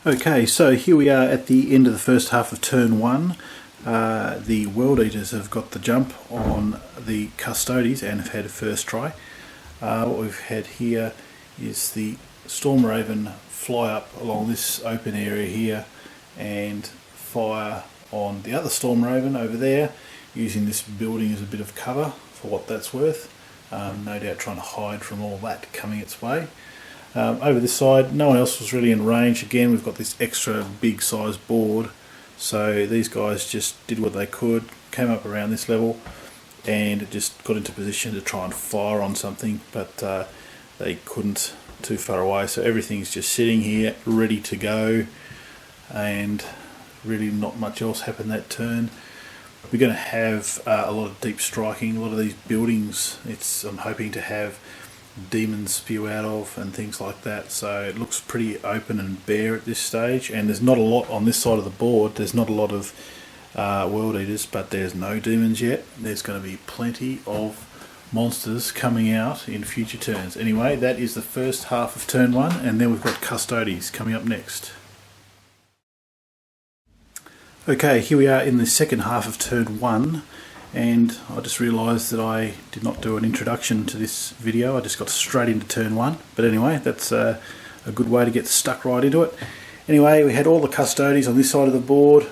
Okay, so here we are at the end of the first half of turn one. The World Eaters have got the jump on the Casualties and have had a first try. What we've had here is the Storm Raven fly up along this open area here and fire on the other Storm Raven over there, using this building as a bit of cover for what that's worth. No doubt trying to hide from all that coming its way. Over this side, no one else was really in range. Again, we've got this extra big size board, so these guys just did what they could, came up around this level and just got into position to try and fire on something, but they couldn't too far away, so everything's just sitting here ready to go, and really not much else happened that turn. We're going to have a lot of deep striking. A lot of these buildings, I'm hoping to have demons spew out of and things like that, so it looks pretty open and bare at this stage, and there's not a lot on this side of the board. There's not a lot of World Eaters, but there's no demons yet. There's going to be plenty of monsters coming out in future turns. Anyway, that is the first half of turn one, and then we've got Casualties coming up next. Okay, here we are in the second half of turn one, and I just realised that I did not do an introduction to this video. I just got straight into turn one, but anyway, that's a good way to get stuck right into it. Anyway, we had all the Casualties on this side of the board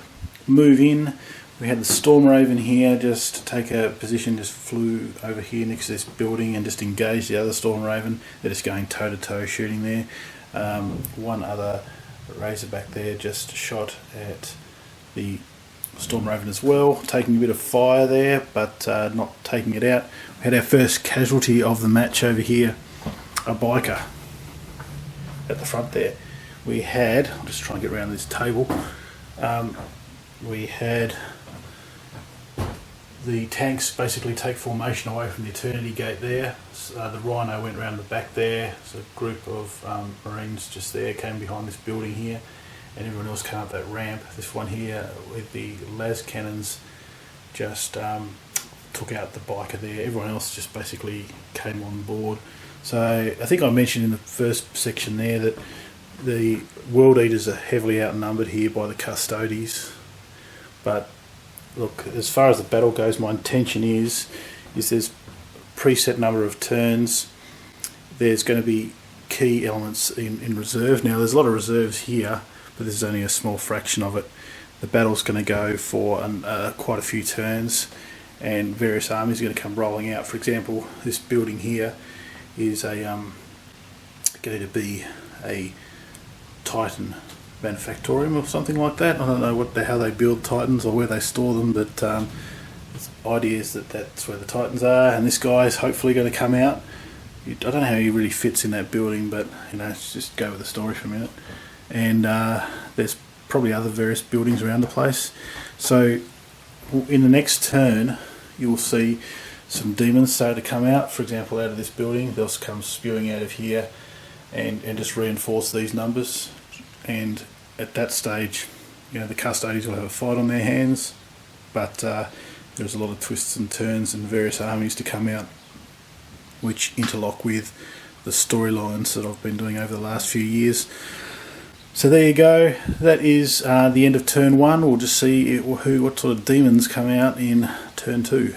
move in. We had the Storm Raven here just take a position, just flew over here next to this building and just engaged the other Storm Raven. They're just going toe to toe shooting there. One other Razorback there just shot at the Storm Raven as well, taking a bit of fire there, but not taking it out. We had our first casualty of the match over here, a biker at the front there. We had, I'll just try and get around this table, we had the tanks basically take formation away from the Eternity Gate there. The Rhino went around the back there, so a group of Marines just there came behind this building here, and everyone else came up that ramp. This one here with the las cannons just took out the biker there. Everyone else just basically came on board. So I think I mentioned in the first section there that the World Eaters are heavily outnumbered here by the Casualties. But look, as far as the battle goes, my intention is there's a preset number of turns. There's going to be key elements in reserve. Now there's a lot of reserves here, but this is only a small fraction of it. The battle's going to go for quite a few turns, and various armies are going to come rolling out. For example, this building here is going to be a Titan manufactorium or something like that. I don't know how they build Titans or where they store them, but the idea is that that's where the Titans are, and this guy is hopefully going to come out. I don't know how he really fits in that building, but let's just go with the story for a minute. And there's probably other various buildings around the place. So in the next turn you'll see some demons start to come out, for example out of this building. They'll come spewing out of here and just reinforce these numbers, and at that stage the Casualties will have a fight on their hands, but there's a lot of twists and turns and various armies to come out which interlock with the storylines that I've been doing over the last few years. So there you go, that is the end of turn one. We'll just see what sort of demons come out in turn two.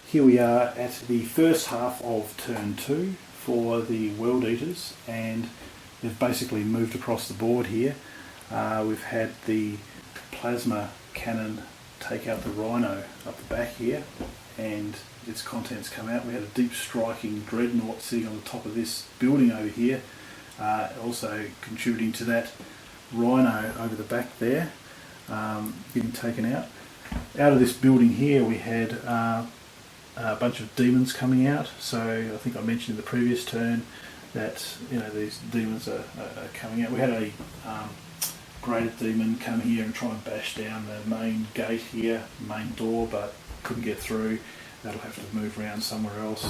Here we are at the first half of turn two for the World Eaters, and they've basically moved across the board here. We've had the plasma cannon take out the Rhino up the back here, and its contents come out. We had a deep striking dreadnought sitting on the top of this building over here, also contributing to that Rhino over the back there getting taken out. Out of this building here we had a bunch of demons coming out. So I think I mentioned in the previous turn that these demons are coming out. We had a graded demon come here and try and bash down the main gate here, main door, but couldn't get through. That'll have to move around somewhere else.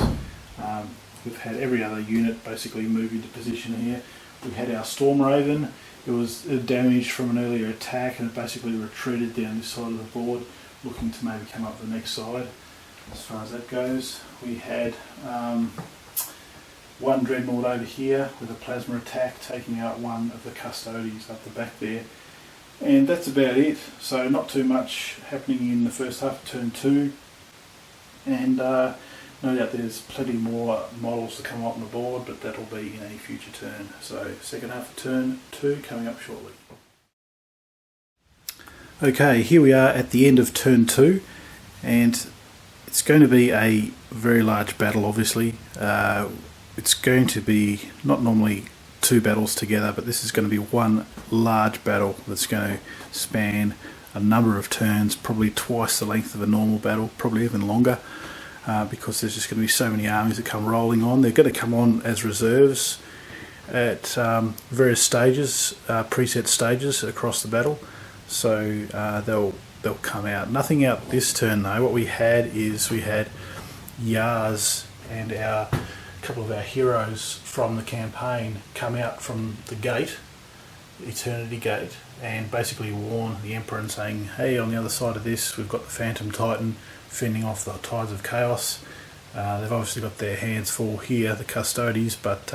We've had every other unit basically move into position here. We had our Storm Raven. It was damaged from an earlier attack and it basically retreated down this side of the board, looking to maybe come up the next side. As far as that goes, we had one dreadnought over here with a plasma attack, taking out one of the Casualties up the back there. And that's about it. So not too much happening in the first half of turn 2. And no doubt there's plenty more models to come up on the board, but that'll be in a future turn. So second half of turn 2 coming up shortly. Okay, here we are at the end of turn 2, and it's going to be a very large battle, obviously. It's going to be not normally 2 battles together, but this is going to be one large battle that's going to span a number of turns, probably twice the length of a normal battle, probably even longer, because there's just going to be so many armies that come rolling on. They're going to come on as reserves at various stages, preset stages across the battle, so they'll come out. Nothing out this turn though. What we had is we had Yars and a couple of our heroes from the campaign come out from the gate, Eternity Gate, and basically warn the Emperor and saying, hey, on the other side of this we've got the Phantom Titan fending off the Tides of Chaos. They've obviously got their hands full here, the Casualties, but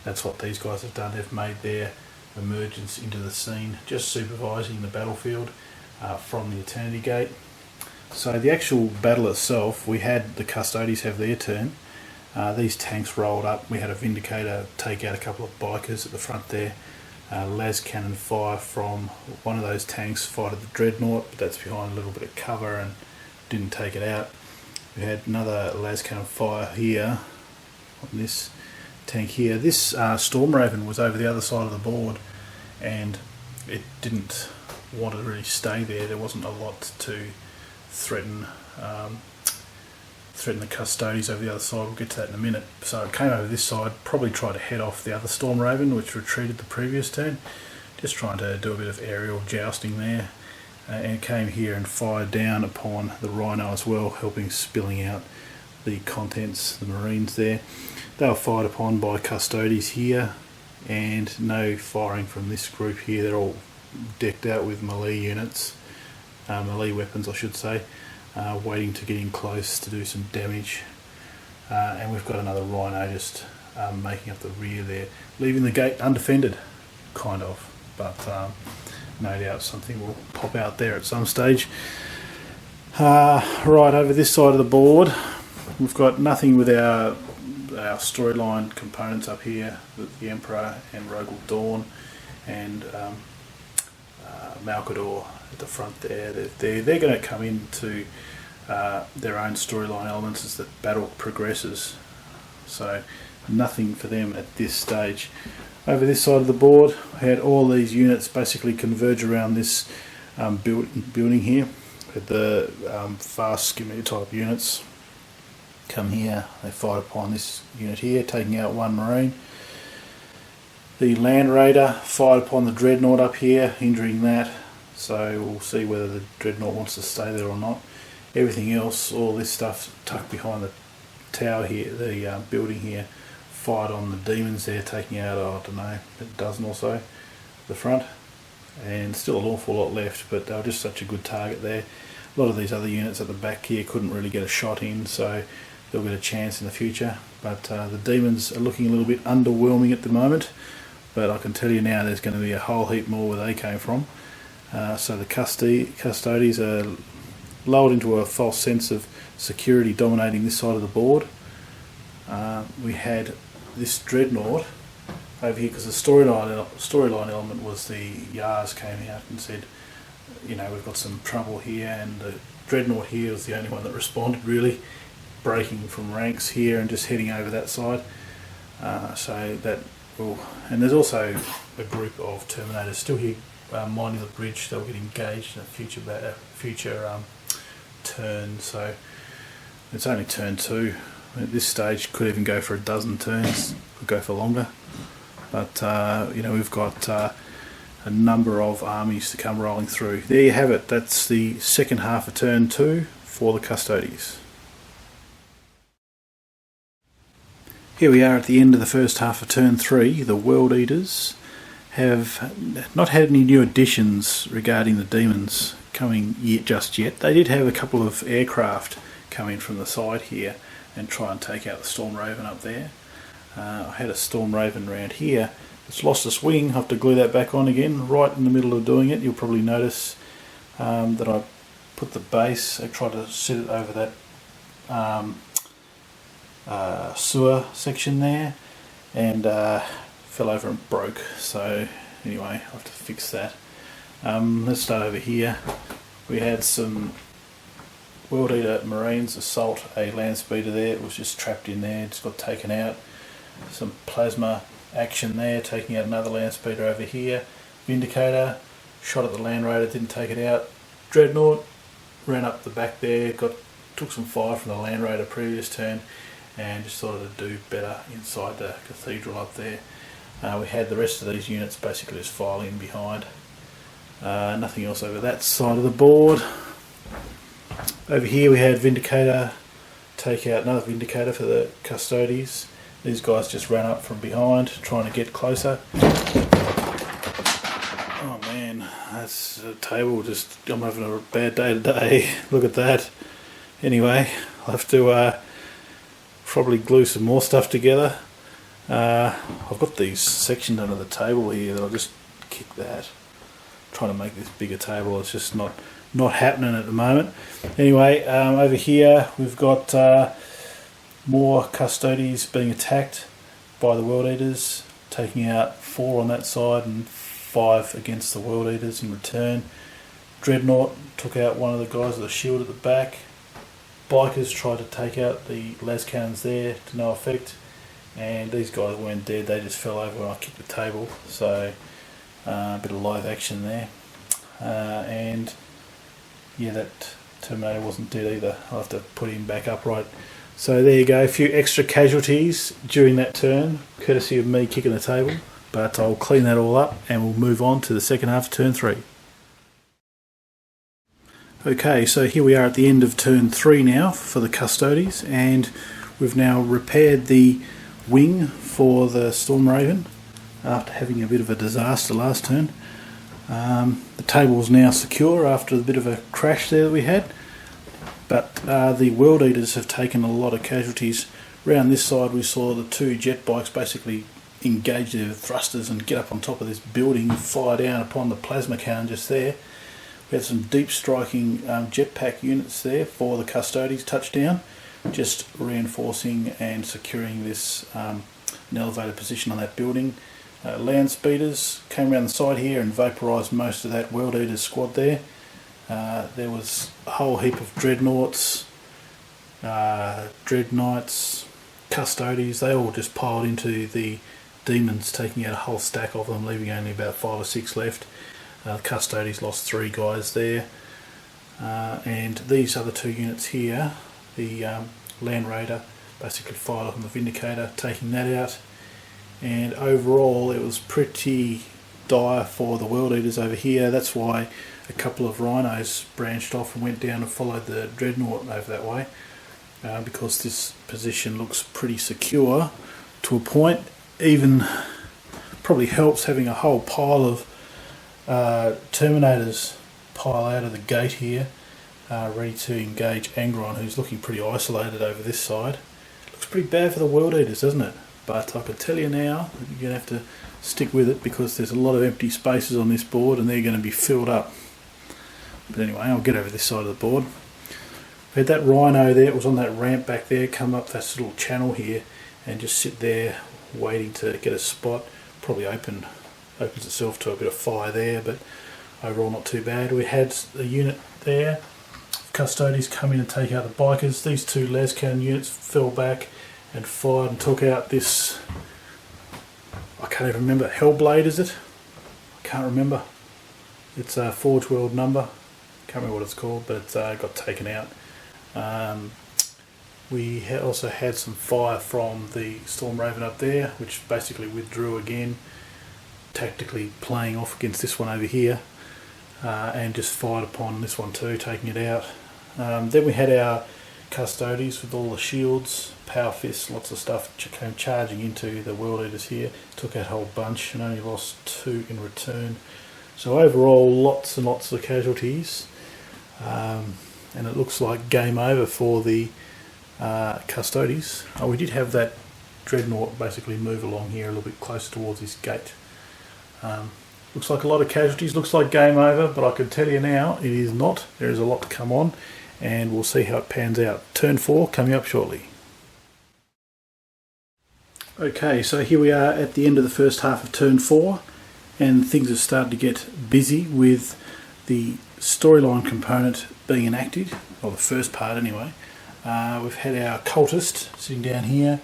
that's what these guys have done. They've made their emergence into the scene, just supervising the battlefield from the Eternity Gate. So the actual battle itself, we had the Casualties have their turn. These tanks rolled up. We had a Vindicator take out a couple of bikers at the front there. Las cannon fire from one of those tanks fired the Dreadnought, but that's behind a little bit of cover and didn't take it out. We had another las cannon fire here on this tank here. This Storm Raven was over the other side of the board, and it didn't want to really stay there. There wasn't a lot to threaten the Casualties over the other side. We'll get to that in a minute. So it came over this side, probably tried to head off the other Storm Raven, which retreated the previous turn, just trying to do a bit of aerial jousting there, and it came here and fired down upon the Rhino as well, helping spilling out the contents, the Marines there. They were fired upon by Casualties here, and no firing from this group here. They're all decked out with melee units, melee weapons I should say, waiting to get in close to do some damage. And we've got another Rhino just making up the rear there, leaving the gate undefended, kind of, but no doubt something will pop out there at some stage. Right over this side of the board, we've got nothing with our storyline components up here, with the Emperor and Rogal Dawn and Malkador at the front there. They're going to come into their own storyline elements as the battle progresses, so nothing for them at this stage. Over this side of the board, we had all these units basically converge around this building here. We had the fast skimmer type units come here. They fight upon this unit here, taking out one Marine. The Land Raider fired upon the Dreadnought up here, injuring that. So we'll see whether the Dreadnought wants to stay there or not. Everything else, all this stuff tucked behind the tower here, the building here, fired on the Demons there, taking out, I don't know, a dozen or so at the front. And still an awful lot left, but they were just such a good target there. A lot of these other units at the back here couldn't really get a shot in, so they'll get a chance in the future. But the Demons are looking a little bit underwhelming at the moment, but I can tell you now there's going to be a whole heap more where they came from. So the Casualties are lulled into a false sense of security dominating this side of the board. We had this Dreadnought over here, because the storyline element was the Yars came out and said, you know, we've got some trouble here, and the Dreadnought here was the only one that responded really, breaking from ranks here and just heading over that side. So that will, and there's also a group of Terminators still here mining the bridge. They'll get engaged in a future turn. So it's only turn 2. At this stage, could even go for a dozen turns. Could go for longer. But you know, we've got a number of armies to come rolling through. There you have it. That's the second half of turn 2 for the Casualties. Here we are at the end of the first half of turn 3. The World Eaters have not had any new additions regarding the Demons coming just yet. They did have a couple of aircraft come in from the side here and try and take out the Storm Raven up there. I had a Storm Raven around here. It's lost its wing. I have to glue that back on again. Right in the middle of doing it, you'll probably notice that I put the base. I tried to sit it over that sewer section there, and fell over and broke. So anyway, I have to fix that. Let's start over here. We had some World Eater Marines assault a land speeder there. It was just trapped in there, just got taken out. Some plasma action there, taking out another land speeder over here. Vindicator shot at the Land Raider, didn't take it out. Dreadnought ran up the back there, took some fire from the Land Raider previous turn, and just thought it'd do better inside the cathedral up there. We had the rest of these units basically just file in behind. Nothing else over that side of the board. Over here we had Vindicator take out another Vindicator for the Casualties. These guys just ran up from behind trying to get closer. Oh man, that's a table. I'm having a bad day today. Look at that. Anyway, I'll have to probably glue some more stuff together. I've got these sections under the table here that I'll just kick that. Trying to make this bigger table. It's just not happening at the moment. Anyway, over here we've got more Casualties being attacked by the World Eaters, taking out 4 on that side and 5 against the World Eaters in return. Dreadnought took out one of the guys with a shield at the back. Bikers tried to take out the las cannons there to no effect, and these guys weren't dead, they just fell over when I kicked the table. So a bit of live action there. And yeah, that Terminator wasn't dead either. I'll have to put him back upright. So there you go, a few extra casualties during that turn, courtesy of me kicking the table. But I'll clean that all up and we'll move on to the second half of turn 3. Okay, so here we are at the end of turn 3 now for the Casualties, and we've now repaired the wing for the Storm Raven after having a bit of a disaster last turn. The table is now secure after a bit of a crash there that we had, but the World Eaters have taken a lot of casualties. Round this side we saw the 2 jet bikes basically engage their thrusters and get up on top of this building and fire down upon the plasma cannon just there. We had some deep striking jetpack units there for the Casualties touchdown, just reinforcing and securing this an elevated position on that building. Land speeders came around the side here and vaporised most of that World Eaters squad there. There was a whole heap of dreadnoughts, dread knights, Casualties. They all just piled into the demons, taking out a whole stack of them, leaving only about 5 or 6 left. Casualties lost 3 guys there, and these other 2 units here, the Land Raider basically fired off on the Vindicator, taking that out. And overall it was pretty dire for the World Eaters over here. That's why a couple of rhinos branched off and went down and followed the Dreadnought over that way, because this position looks pretty secure to a point. Even probably helps having a whole pile of Terminators pile out of the gate here, ready to engage Angron, who's looking pretty isolated over this side. Looks pretty bad for the World Eaters, doesn't it? But I can tell you now, you're going to have to stick with it, because there's a lot of empty spaces on this board and they're going to be filled up. But anyway, I'll get over this side of the board. We had that rhino there, it was on that ramp back there, come up this little channel here and just sit there waiting to get a spot. Probably opens itself to a bit of fire there, but overall not too bad. We had a unit there, Casualties, come in and take out the bikers. These 2 las cannon units fell back and fired and took out this, I can't even remember, Hellblade is it? I can't remember. It's a Forge World number, can't remember what it's called, but it got taken out. We also had some fire from the Storm Raven up there, which basically withdrew again, tactically playing off against this one over here, and just fired upon this one too, taking it out. Then we had our Casualties with all the shields, power fists, lots of stuff came charging into the World Eaters here, took out a whole bunch and only lost 2 in return. So overall lots and lots of casualties, and it looks like game over for the Casualties. We did have that dreadnought basically move along here a little bit closer towards this gate. Looks like a lot of casualties, looks like game over, but I can tell you now it is not. There is a lot to come on, and we'll see how it pans out. Turn 4 coming up shortly. Okay, so here we are at the end of the first half of turn 4, and things have started to get busy with the storyline component being enacted, or the first part anyway. We've had our cultist sitting down here.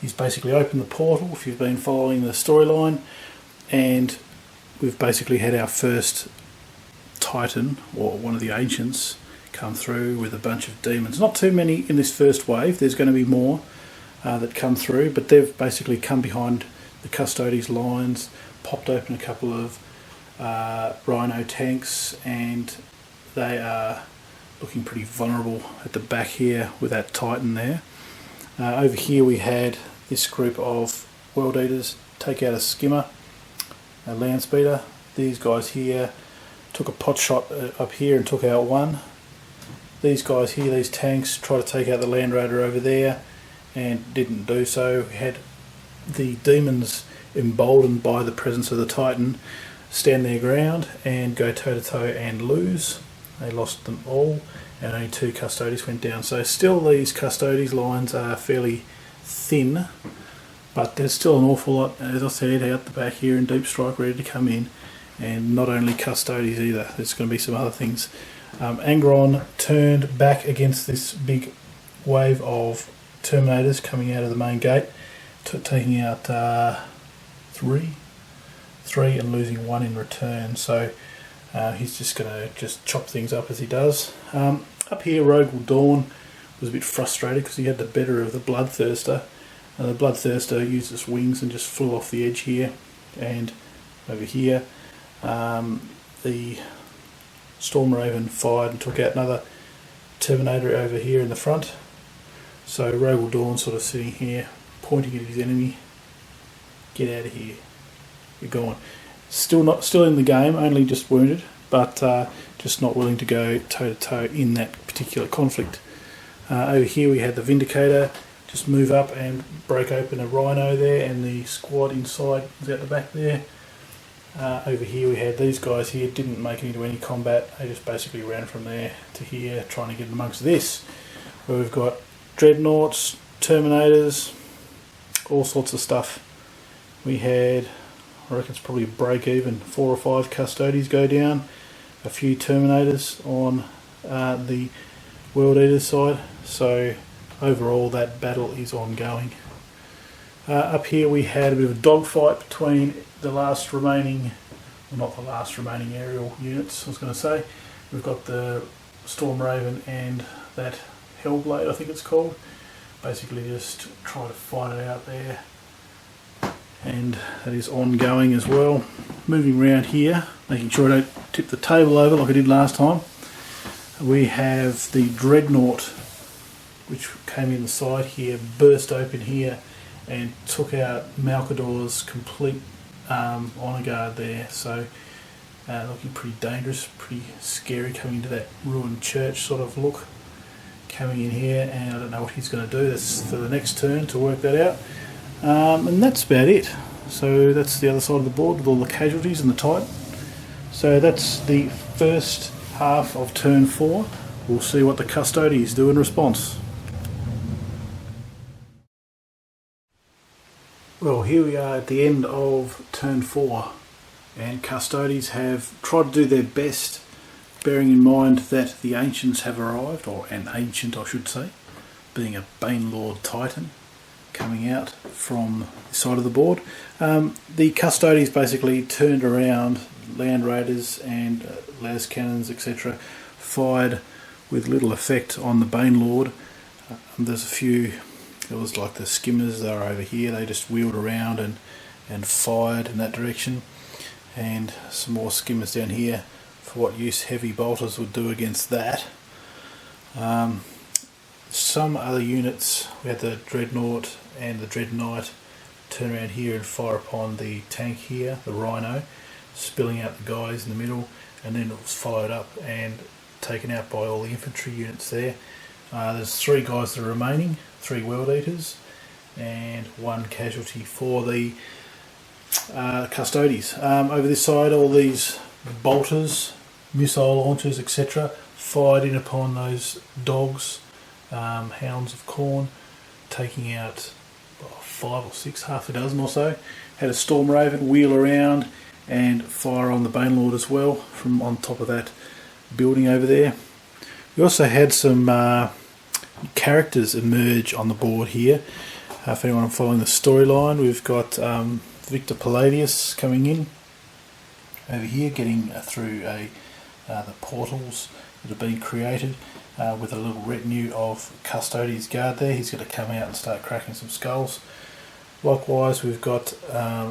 He's basically opened the portal, if you've been following the storyline, and we've basically had our first Titan, or one of the ancients, come through with a bunch of demons. Not too many in this first wave, there's going to be more that come through, but they've basically come behind the Casualties lines, popped open a couple of Rhino tanks, and they are looking pretty vulnerable at the back here with that Titan there. Over here we had this group of World Eaters take out a skimmer, a land speeder. These guys here took a pot shot up here and took out one. These guys here, these tanks, try to take out the Land Raider over there and didn't do so. We had the demons, emboldened by the presence of the Titan, stand their ground and go toe to toe and lose. They lost them all, and only 2 Custodies went down. So still these Custodies lines are fairly thin, but there's still an awful lot, as I said, out the back here in Deep Strike ready to come in. And not only Custodies either, there's going to be some other things. Angron turned back against this big wave of Terminators coming out of the main gate, taking out 3 and losing 1 in return. So he's just going to chop things up as he does. Up here, Rogue Will Dawn was a bit frustrated because he had the better of the Bloodthirster, and the Bloodthirster used its wings and just flew off the edge here. And over here, the Storm Raven fired and took out another Terminator over here in the front. So Rogue Will Dawn sort of sitting here, pointing at his enemy. Get out of here. You're gone. Still in the game, only just wounded, but just not willing to go toe to toe in that particular conflict. Over here we had the Vindicator just move up and break open a Rhino there, and the squad inside was out the back there. Over here we had these guys here, didn't make it into any combat, they just basically ran from there to here trying to get amongst this, where we've got Dreadnoughts, Terminators, all sorts of stuff. We had, I reckon it's probably a break even, 4 or 5 Custodies go down, a few Terminators on the World Eaters side, so overall that battle is ongoing. Up here we had a bit of a dogfight between the last remaining, well, not the last remaining aerial units, I was going to say. We've got the Storm Raven and that Hellblade, I think it's called. Basically just try to fight it out there. And that is ongoing as well. Moving around here, making sure I don't tip the table over like I did last time. We have the Dreadnought, which came in the side here, burst open here and took out Malcador's complete honour guard there. So looking pretty dangerous, pretty scary, coming into that ruined church sort of look. Coming in here, and I don't know what he's going to do. That's for the next turn to work that out. And that's about it. So that's the other side of the board with all the Casualties and the Titan. So that's the first half of turn 4. We'll see what the Custodies do in response. Well, here we are at the end of turn 4, and Custodies have tried to do their best, bearing in mind that the Ancients have arrived, or an Ancient I should say, being a Banelord Titan coming out from the side of the board. The Custodies basically turned around Land Raiders and las cannons, etc., fired with little effect on the Banelord. There's a few, it was like the skimmers, they were over here, they just wheeled around and fired in that direction, and some more skimmers down here for what use heavy bolters would do against that. Some other units, we had the Dreadnought and the Dread Knight, turn around here and fire upon the tank here, the Rhino, spilling out the guys in the middle, and then it was fired up and taken out by all the infantry units there. There's 3 guys that are remaining, 3 World Eaters, and 1 casualty for the Custodies. Over this side, all these bolters, missile launchers, etc., fired in upon those dogs, hounds of corn, taking out 5 or 6, half a dozen or so. Had a Storm Raven wheel around and fire on the Banelord as well from on top of that building over there. We also had some characters emerge on the board here. If anyone following the storyline, we've got Victor Palladius coming in over here, getting through the portals that have been created with a little retinue of Custodies guard there. He's going to come out and start cracking some skulls. Likewise, we've got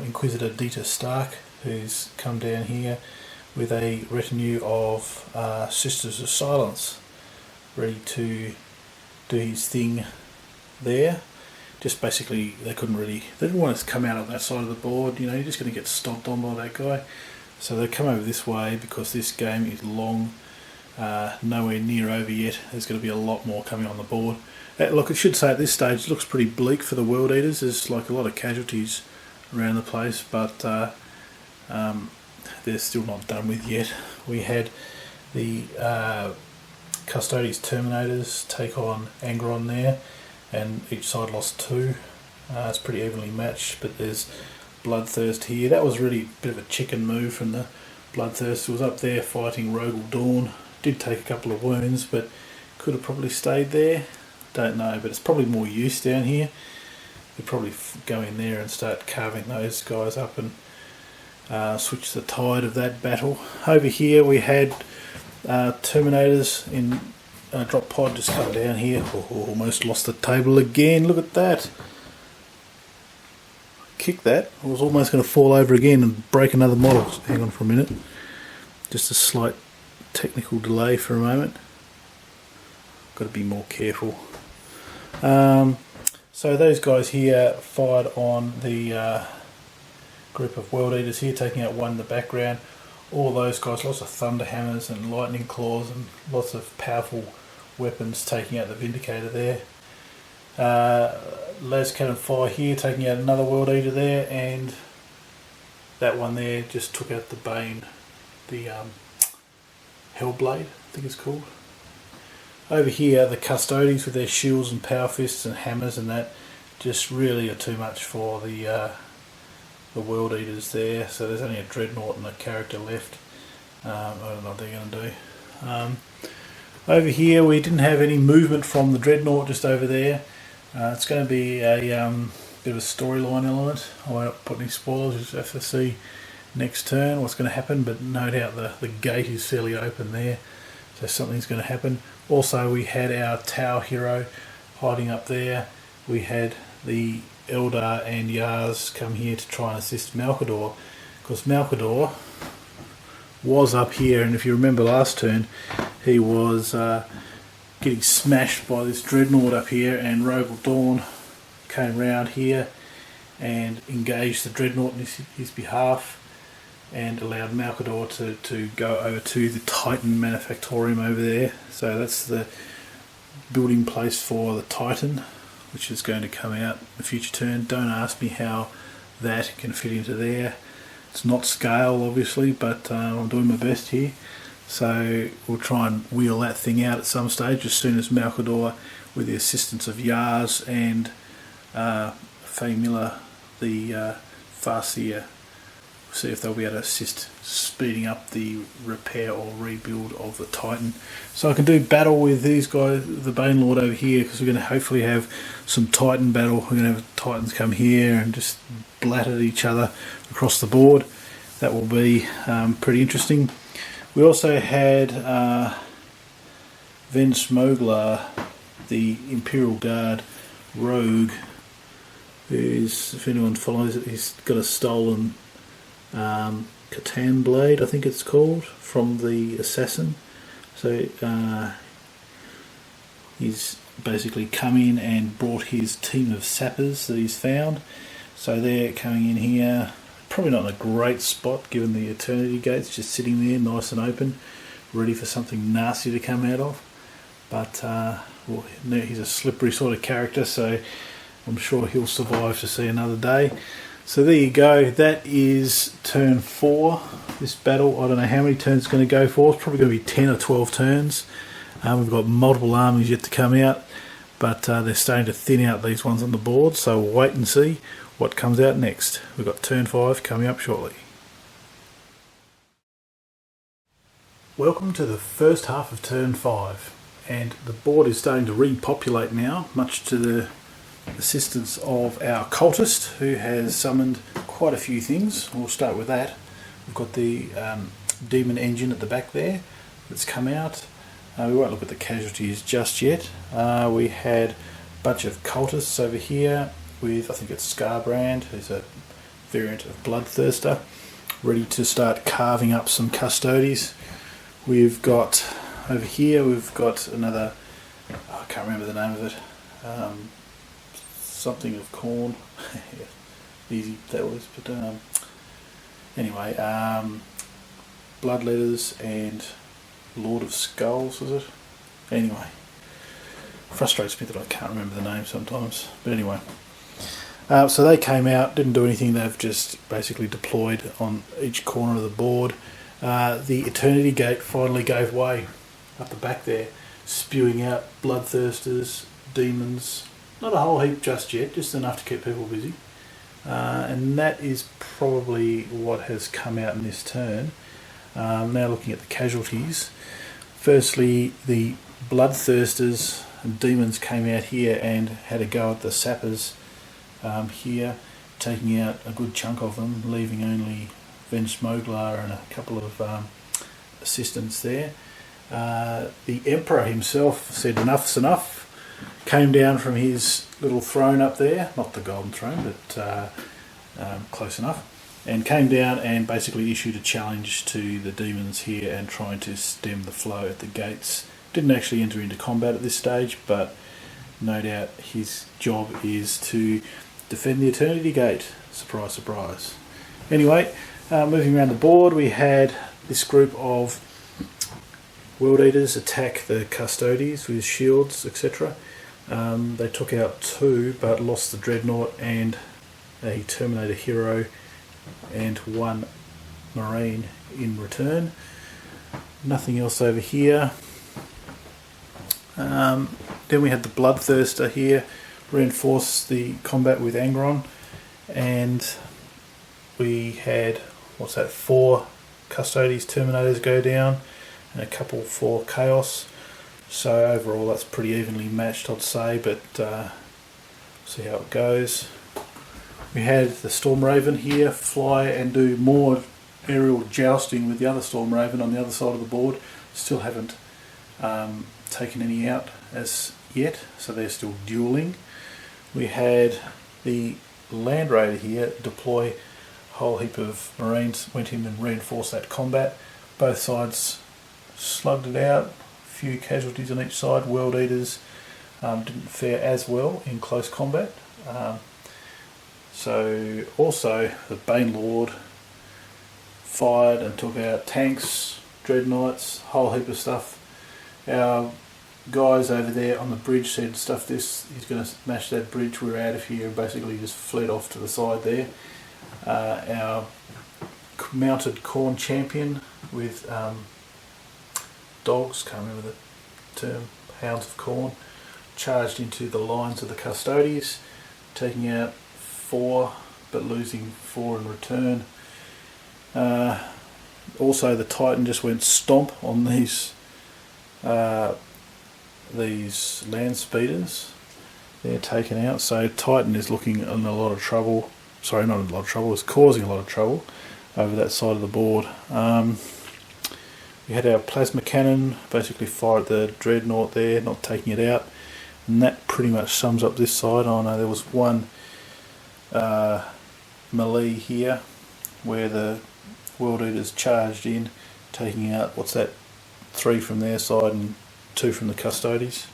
Inquisitor Dieter Stark, who's come down here with a retinue of Sisters of Silence, ready to do his thing there. Just basically, they didn't want us to come out on that side of the board, you know, you're just going to get stomped on by that guy. So they come over this way because this game is long, nowhere near over yet. There's going to be a lot more coming on the board. Look, I should say at this stage it looks pretty bleak for the World Eaters. There's like a lot of casualties around the place, but they're still not done with yet. We had the Custodies Terminators take on Angron there, and each side lost 2. It's pretty evenly matched, but there's Bloodthirst here. That was really a bit of a chicken move from the Bloodthirst. It was up there fighting Rogel Dawn. Did take a couple of wounds, but could have probably stayed there. Don't know, but it's probably more use down here. We'd probably go in there and start carving those guys up and switch the tide of that battle. Over here we had Terminators in drop pod just come down here. Almost lost the table again. Look at that. Kick that. I was almost going to fall over again and break another model. Hang on for a minute. Just a slight technical delay for a moment. Got to be more careful. So those guys here fired on the group of World Eaters here, taking out 1 in the background. All those guys, lots of thunder hammers and lightning claws and lots of powerful weapons taking out the Vindicator there. Las Cannon Fire here taking out another World Eater there, and that one there just took out the Bane, the Hellblade I think it's called. Over here the Custodies with their shields and power fists and hammers and that just really are too much for the World Eaters there. So there's only a Dreadnought and a character left. I don't know what they're going to do. Over here we didn't have any movement from the Dreadnought, just over there. It's going to be a bit of a storyline element. I won't put any spoilers, you just have to see next turn what's going to happen, but no doubt the gate is fairly open there, so something's going to happen. Also we had our Tau hero hiding up there. We had the Eldar and Yars come here to try and assist Malkador, because Malkador was up here, and if you remember last turn he was getting smashed by this Dreadnought up here, and Rogel Dawn came round here and engaged the Dreadnought in his behalf and allowed Malkador to go over to the Titan Manufactorium over there. So that's the building place for the Titan, which is going to come out in a future turn. Don't ask me how that can fit into there. It's not scale obviously, but I'm doing my best here. So we'll try and wheel that thing out at some stage as soon as Malkador, with the assistance of Yars and Famila, the Farseer, see if they'll be able to assist speeding up the repair or rebuild of the Titan. So I can do battle with these guys, the Banelord over here, because we're going to hopefully have some Titan battle. We're going to have Titans come here and just blat at each other across the board. That will be pretty interesting. We also had Ven Smoglar, the Imperial Guard rogue, who's, if anyone follows it, he's got a stolen Catan blade, I think it's called, from the assassin. So he's basically come in and brought his team of sappers that he's found. So they're coming in here, probably not in a great spot given the Eternity Gates just sitting there nice and open, ready for something nasty to come out of. But well, he's a slippery sort of character, so I'm sure he'll survive to see another day. So there you go, that is turn 4, this battle. I don't know how many turns it's going to go for. It's probably going to be 10 or 12 turns. We've got multiple armies yet to come out, but they're starting to thin out these ones on the board, so we'll wait and see what comes out next. We've got turn 5 coming up shortly. Welcome to the first half of turn 5, and the board is starting to repopulate now, much to the assistance of our cultist, who has summoned quite a few things. We'll start with that. We've got the demon engine at the back there that's come out. We won't look at the casualties just yet. We had a bunch of cultists over here with, I think it's Scarbrand, who's a variant of Bloodthirster, ready to start carving up some custodies. We've got over here, we've got another, I can't remember the name of it, something of corn. Easy that was, but anyway, Bloodletters and Lord of Skulls, was it? Anyway, frustrates me that I can't remember the name sometimes, but anyway. So they came out, didn't do anything, they've just basically deployed on each corner of the board. The Eternity Gate finally gave way up the back there, spewing out Bloodthirsters, demons, not a whole heap just yet, just enough to keep people busy. And that is probably what has come out in this turn. Now looking at the casualties. Firstly, the Bloodthirsters and demons came out here and had a go at the sappers here, taking out a good chunk of them, leaving only Venge Smoglar and a couple of assistants there. The Emperor himself said enough's enough, came down from his little throne up there, not the golden throne, but close enough, and came down and basically issued a challenge to the demons here and trying to stem the flow at the gates. Didn't actually enter into combat at this stage, but no doubt his job is to defend the Eternity Gate. Surprise, surprise. Anyway, moving around the board, we had this group of World Eaters attack the Custodies with shields, etc. They took out 2, but lost the Dreadnought and a Terminator hero and 1 Marine in return. Nothing else over here. Then we had the Bloodthirster here, reinforce the combat with Angron, and we had, 4 Custodies, Terminators go down, and a couple for Chaos. So overall that's pretty evenly matched, I'd say, but see how it goes. We had the Stormraven here fly and do more aerial jousting with the other Stormraven on the other side of the board. Still haven't taken any out as yet, so they're still dueling. We had the Land Raider here deploy a whole heap of Marines, went in and reinforced that combat. Both sides slugged it out, a few casualties on each side. World Eaters didn't fare as well in close combat. So also the Banelord fired and took out tanks, dreadnoughts, whole heap of stuff. Our guys over there on the bridge said, stuff this, he's going to smash that bridge, we're out of here, and basically just fled off to the side there. Our mounted Khorne champion with dogs, can't remember the term, Hounds of Khorne, charged into the lines of the Custodies, taking out 4 but losing 4 in return. Also the Titan just went stomp on these land speeders. They're taken out, so Titan is looking in a lot of trouble. Sorry, not in a lot of trouble, it's causing a lot of trouble over that side of the board. We had our plasma cannon basically fire at the dreadnought there, not taking it out, and that pretty much sums up this side. Oh no, there was one melee here where the World Eaters charged in, taking out, 3 from their side and 2 from the Custodies.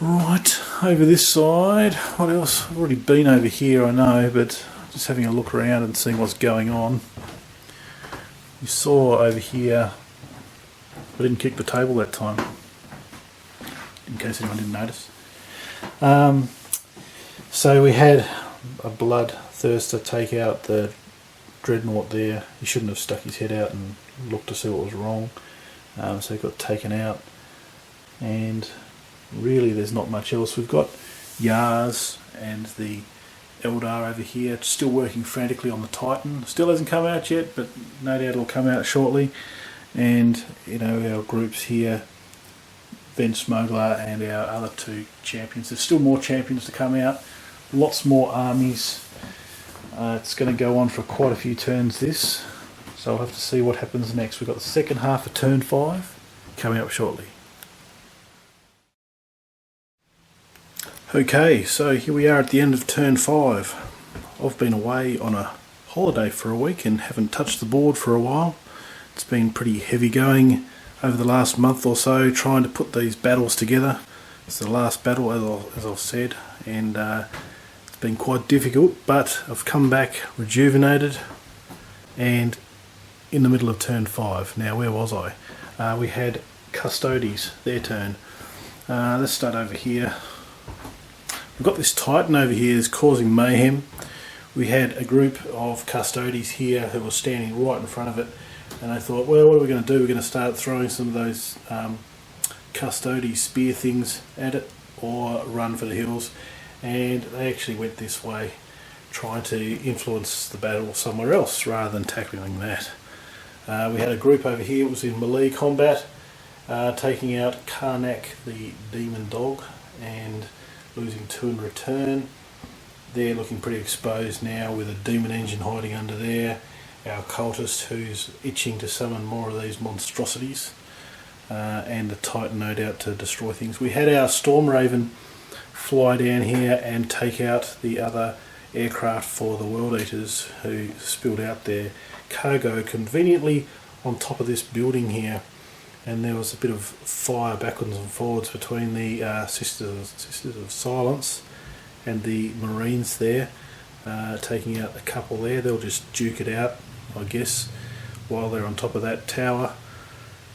Right, over this side, what else? I've already been over here, I know, but just having a look around and seeing what's going on. You saw over here, I didn't kick the table that time, in case anyone didn't notice. So we had a bloodthirster take out the dreadnought there. He shouldn't have stuck his head out and looked to see what was wrong. So he got taken out, and really there's not much else. We've got Yars and the Eldar over here still working frantically on the Titan. Still hasn't come out yet, but no doubt it'll come out shortly. And you know, our groups here, Ben Smuggler and our other two champions. There's still more champions to come out, lots more armies. It's going to go on for quite a few turns this, so I'll have to see what happens next. We've got the second half of turn 5 coming up shortly. Okay, so here we are at the end of turn 5. I've been away on a holiday for a week and haven't touched the board for a while. It's been pretty heavy going over the last month or so trying to put these battles together. It's the last battle, as I've said, and it's been quite difficult, but I've come back rejuvenated and in the middle of turn 5. Now, where was I? We had Casualties, their turn. Let's start over here. We've got this Titan over here that's causing mayhem. We had a group of Casualties here who were standing right in front of it, and I thought, well, what are we going to do? We're going to start throwing some of those Casualties spear things at it, or run for the hills. And they actually went this way, trying to influence the battle somewhere else rather than tackling that. We had a group over here that was in melee combat, taking out Karnak the demon dog and losing 2 in return. They're looking pretty exposed now with a demon engine hiding under there. Our cultist who's itching to summon more of these monstrosities, and the Titan no doubt to destroy things. We had our Storm Raven fly down here and take out the other aircraft for the World Eaters, who spilled out their cargo conveniently on top of this building here, and there was a bit of fire backwards and forwards between the Sisters of Silence and the Marines there, taking out a couple there. They'll just duke it out, I guess, while they're on top of that tower,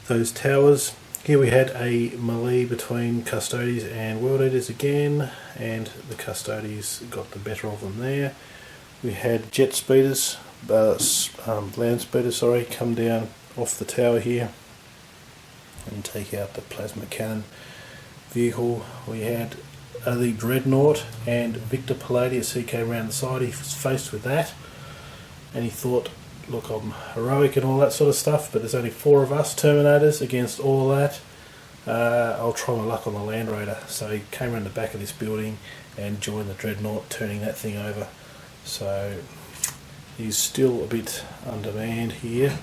those towers. Here we had a melee between Casualties and World Eaters again, and the Casualties got the better of them there. We had jet speeders, land speeders, sorry, come down off the tower here and take out the plasma cannon vehicle. We had the Dreadnought and Victor Palladius. He came around the side, he was faced with that, and he thought, look, I'm heroic and all that sort of stuff, but there's only 4 of us Terminators against all that. I'll try my luck on the Land Raider. So he came around the back of this building and joined the Dreadnought, turning that thing over. So he's still a bit undermanned here,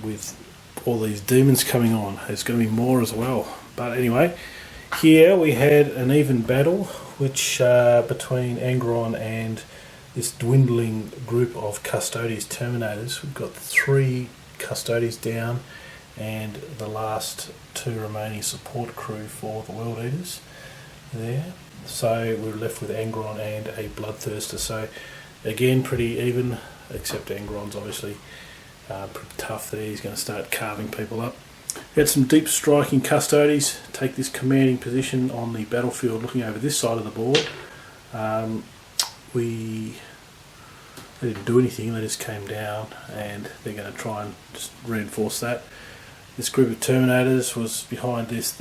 with all these demons coming on. There's going to be more as well. But anyway, here we had an even battle, which between Angron and this dwindling group of Casualties Terminators. We've got 3 Casualties down and the last 2 remaining support crew for the World Eaters there. So we're left with Angron and a Bloodthirster. So again, pretty even, except Angron's obviously pretty tough there. He's going to start carving people up. We had some deep striking Casualties take this commanding position on the battlefield looking over this side of the board. They didn't do anything, they just came down, and they're going to try and just reinforce that. This group of Terminators was behind these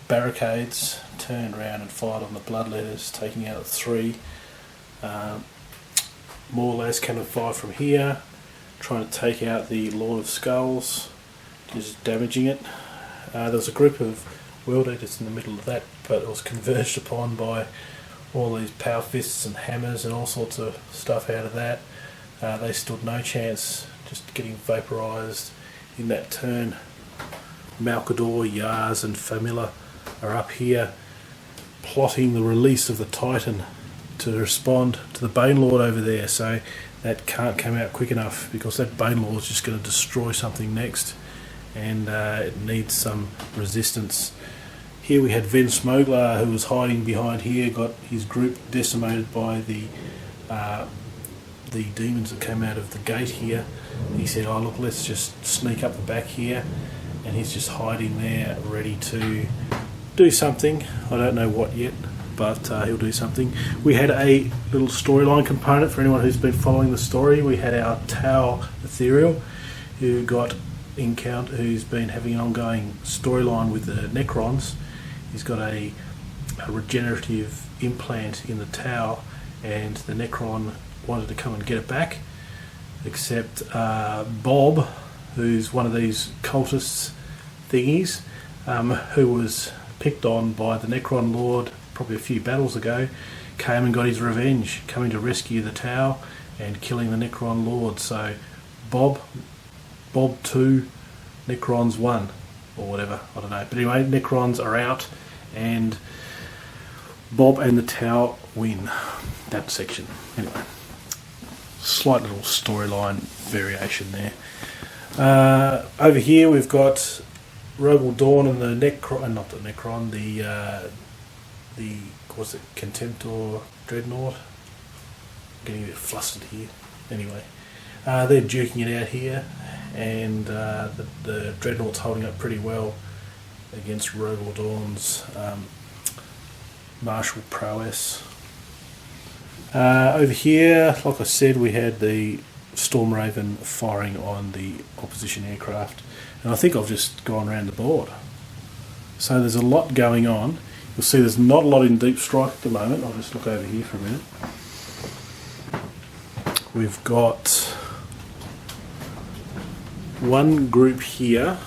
barricades, turned around and fired on the Bloodletters, taking out 3. More or less coming fire from here, trying to take out the Lord of Skulls, just damaging it. There was a group of World Eaters in the middle of that, but it was converged upon by all these power fists and hammers and all sorts of stuff out of that. They stood no chance, just getting vaporised in that turn. Malkador, Yars and Famila are up here plotting the release of the Titan to respond to the Banelord over there, so that can't come out quick enough because that Banelord is just going to destroy something next, and it needs some resistance. Here we had Ven Smogler, who was hiding behind here, got his group decimated by the demons that came out of the gate here. He said, oh look, let's just sneak up the back here, and he's just hiding there ready to do something. I don't know what yet, but he'll do something. We had a little storyline component for anyone who's been following the story. We had our Tau Ethereal, who's been having an ongoing storyline with the Necrons. He's got a regenerative implant in the Tau, and the Necron wanted to come and get it back, except Bob, who's one of these cultists thingies, who was picked on by the Necron Lord probably a few battles ago, came and got his revenge, coming to rescue the Tau and killing the Necron Lord. So Bob 2, Necrons 1, or whatever, I don't know. But anyway, Necrons are out, and Bob and the Tau win that section. Anyway, slight little storyline variation there. Over here we've got Rogal Dawn and the Necron, the was it Contemptor Dreadnought? I'm getting a bit flustered here. Anyway, they're duking it out here, and the Dreadnought's holding up pretty well against Rogal Dawn's martial prowess. Over here, like I said, we had the Storm Raven firing on the opposition aircraft, and I think I've just gone around the board. So there's a lot going on. You'll see there's not a lot in Deep Strike at the moment. I'll just look over here for a minute. We've got one group here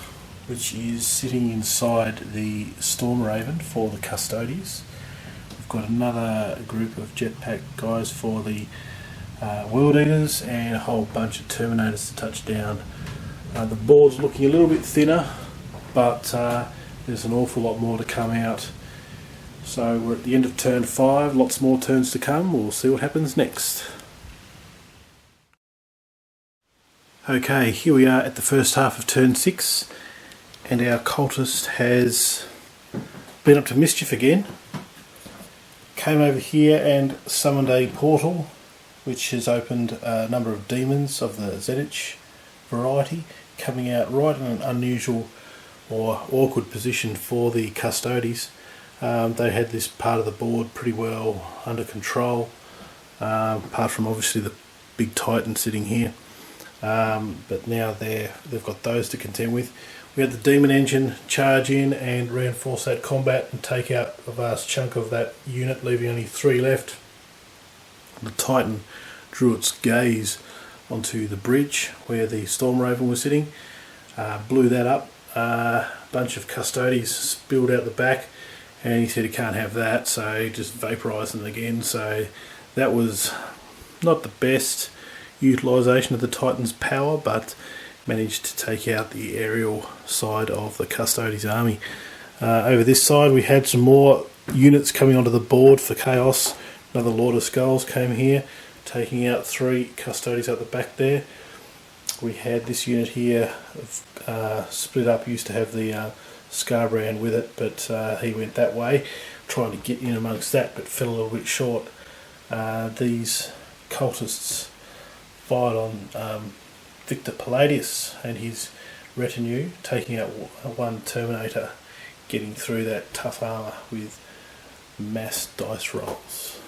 which is sitting inside the Storm Raven for the Custodies. We've got another group of jetpack guys for the World Eaters, and a whole bunch of Terminators to touch down. The board's looking a little bit thinner, but there's an awful lot more to come out. So we're at the end of turn 5, lots more turns to come. We'll see what happens next. Okay, here we are at the first half of turn 6, and our cultist has been up to mischief again. Came over here and summoned a portal, which has opened a number of demons of the Zenich variety, coming out right in an unusual or awkward position for the Custodies. They had this part of the board pretty well under control, apart from obviously the big Titan sitting here. But now they've got those to contend with. We had the Demon Engine charge in and reinforce that combat and take out a vast chunk of that unit, leaving only 3 left. The Titan drew its gaze onto the bridge where the Storm Raven was sitting, blew that up. A bunch of Custodies spilled out the back, and he said he can't have that, so he just vaporised them again. So that was not the best utilisation of the Titan's power, but managed to take out the aerial side of the Custodies army. Over this side we had some more units coming onto the board for Chaos. Another Lord of Skulls came here, taking out 3 Custodies at the back there. We had this unit here split up, used to have the Scarbrand with it, but he went that way, trying to get in amongst that, but fell a little bit short. These cultists fired on Victor Palladius and his retinue, taking out 1 Terminator, getting through that tough armour with mass dice rolls.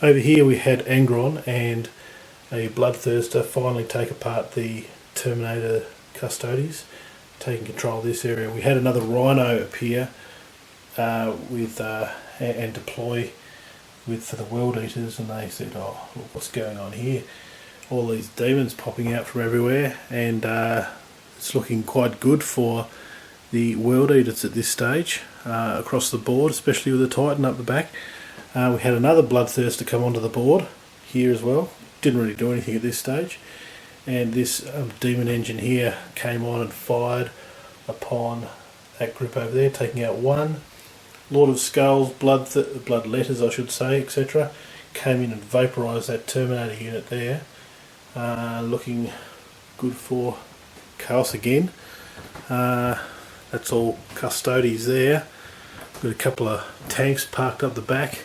Over here we had Angron and a Bloodthirster finally take apart the Terminator Custodies, taking control of this area. We had another Rhino appear and deploy for the World Eaters, and they said, "Oh, look what's going on here? All these demons popping out from everywhere," and it's looking quite good for the World Eaters at this stage across the board, especially with the Titan up the back. We had another Bloodthirster come onto the board here as well. Didn't really do anything at this stage. And this Demon Engine here came on and fired upon that group over there, taking out 1. Lord of Skulls, Blood Letters I should say, etc. Came in and vaporised that Terminator unit there. Looking good for Chaos again. That's all Custodies there. Got a couple of tanks parked up the back.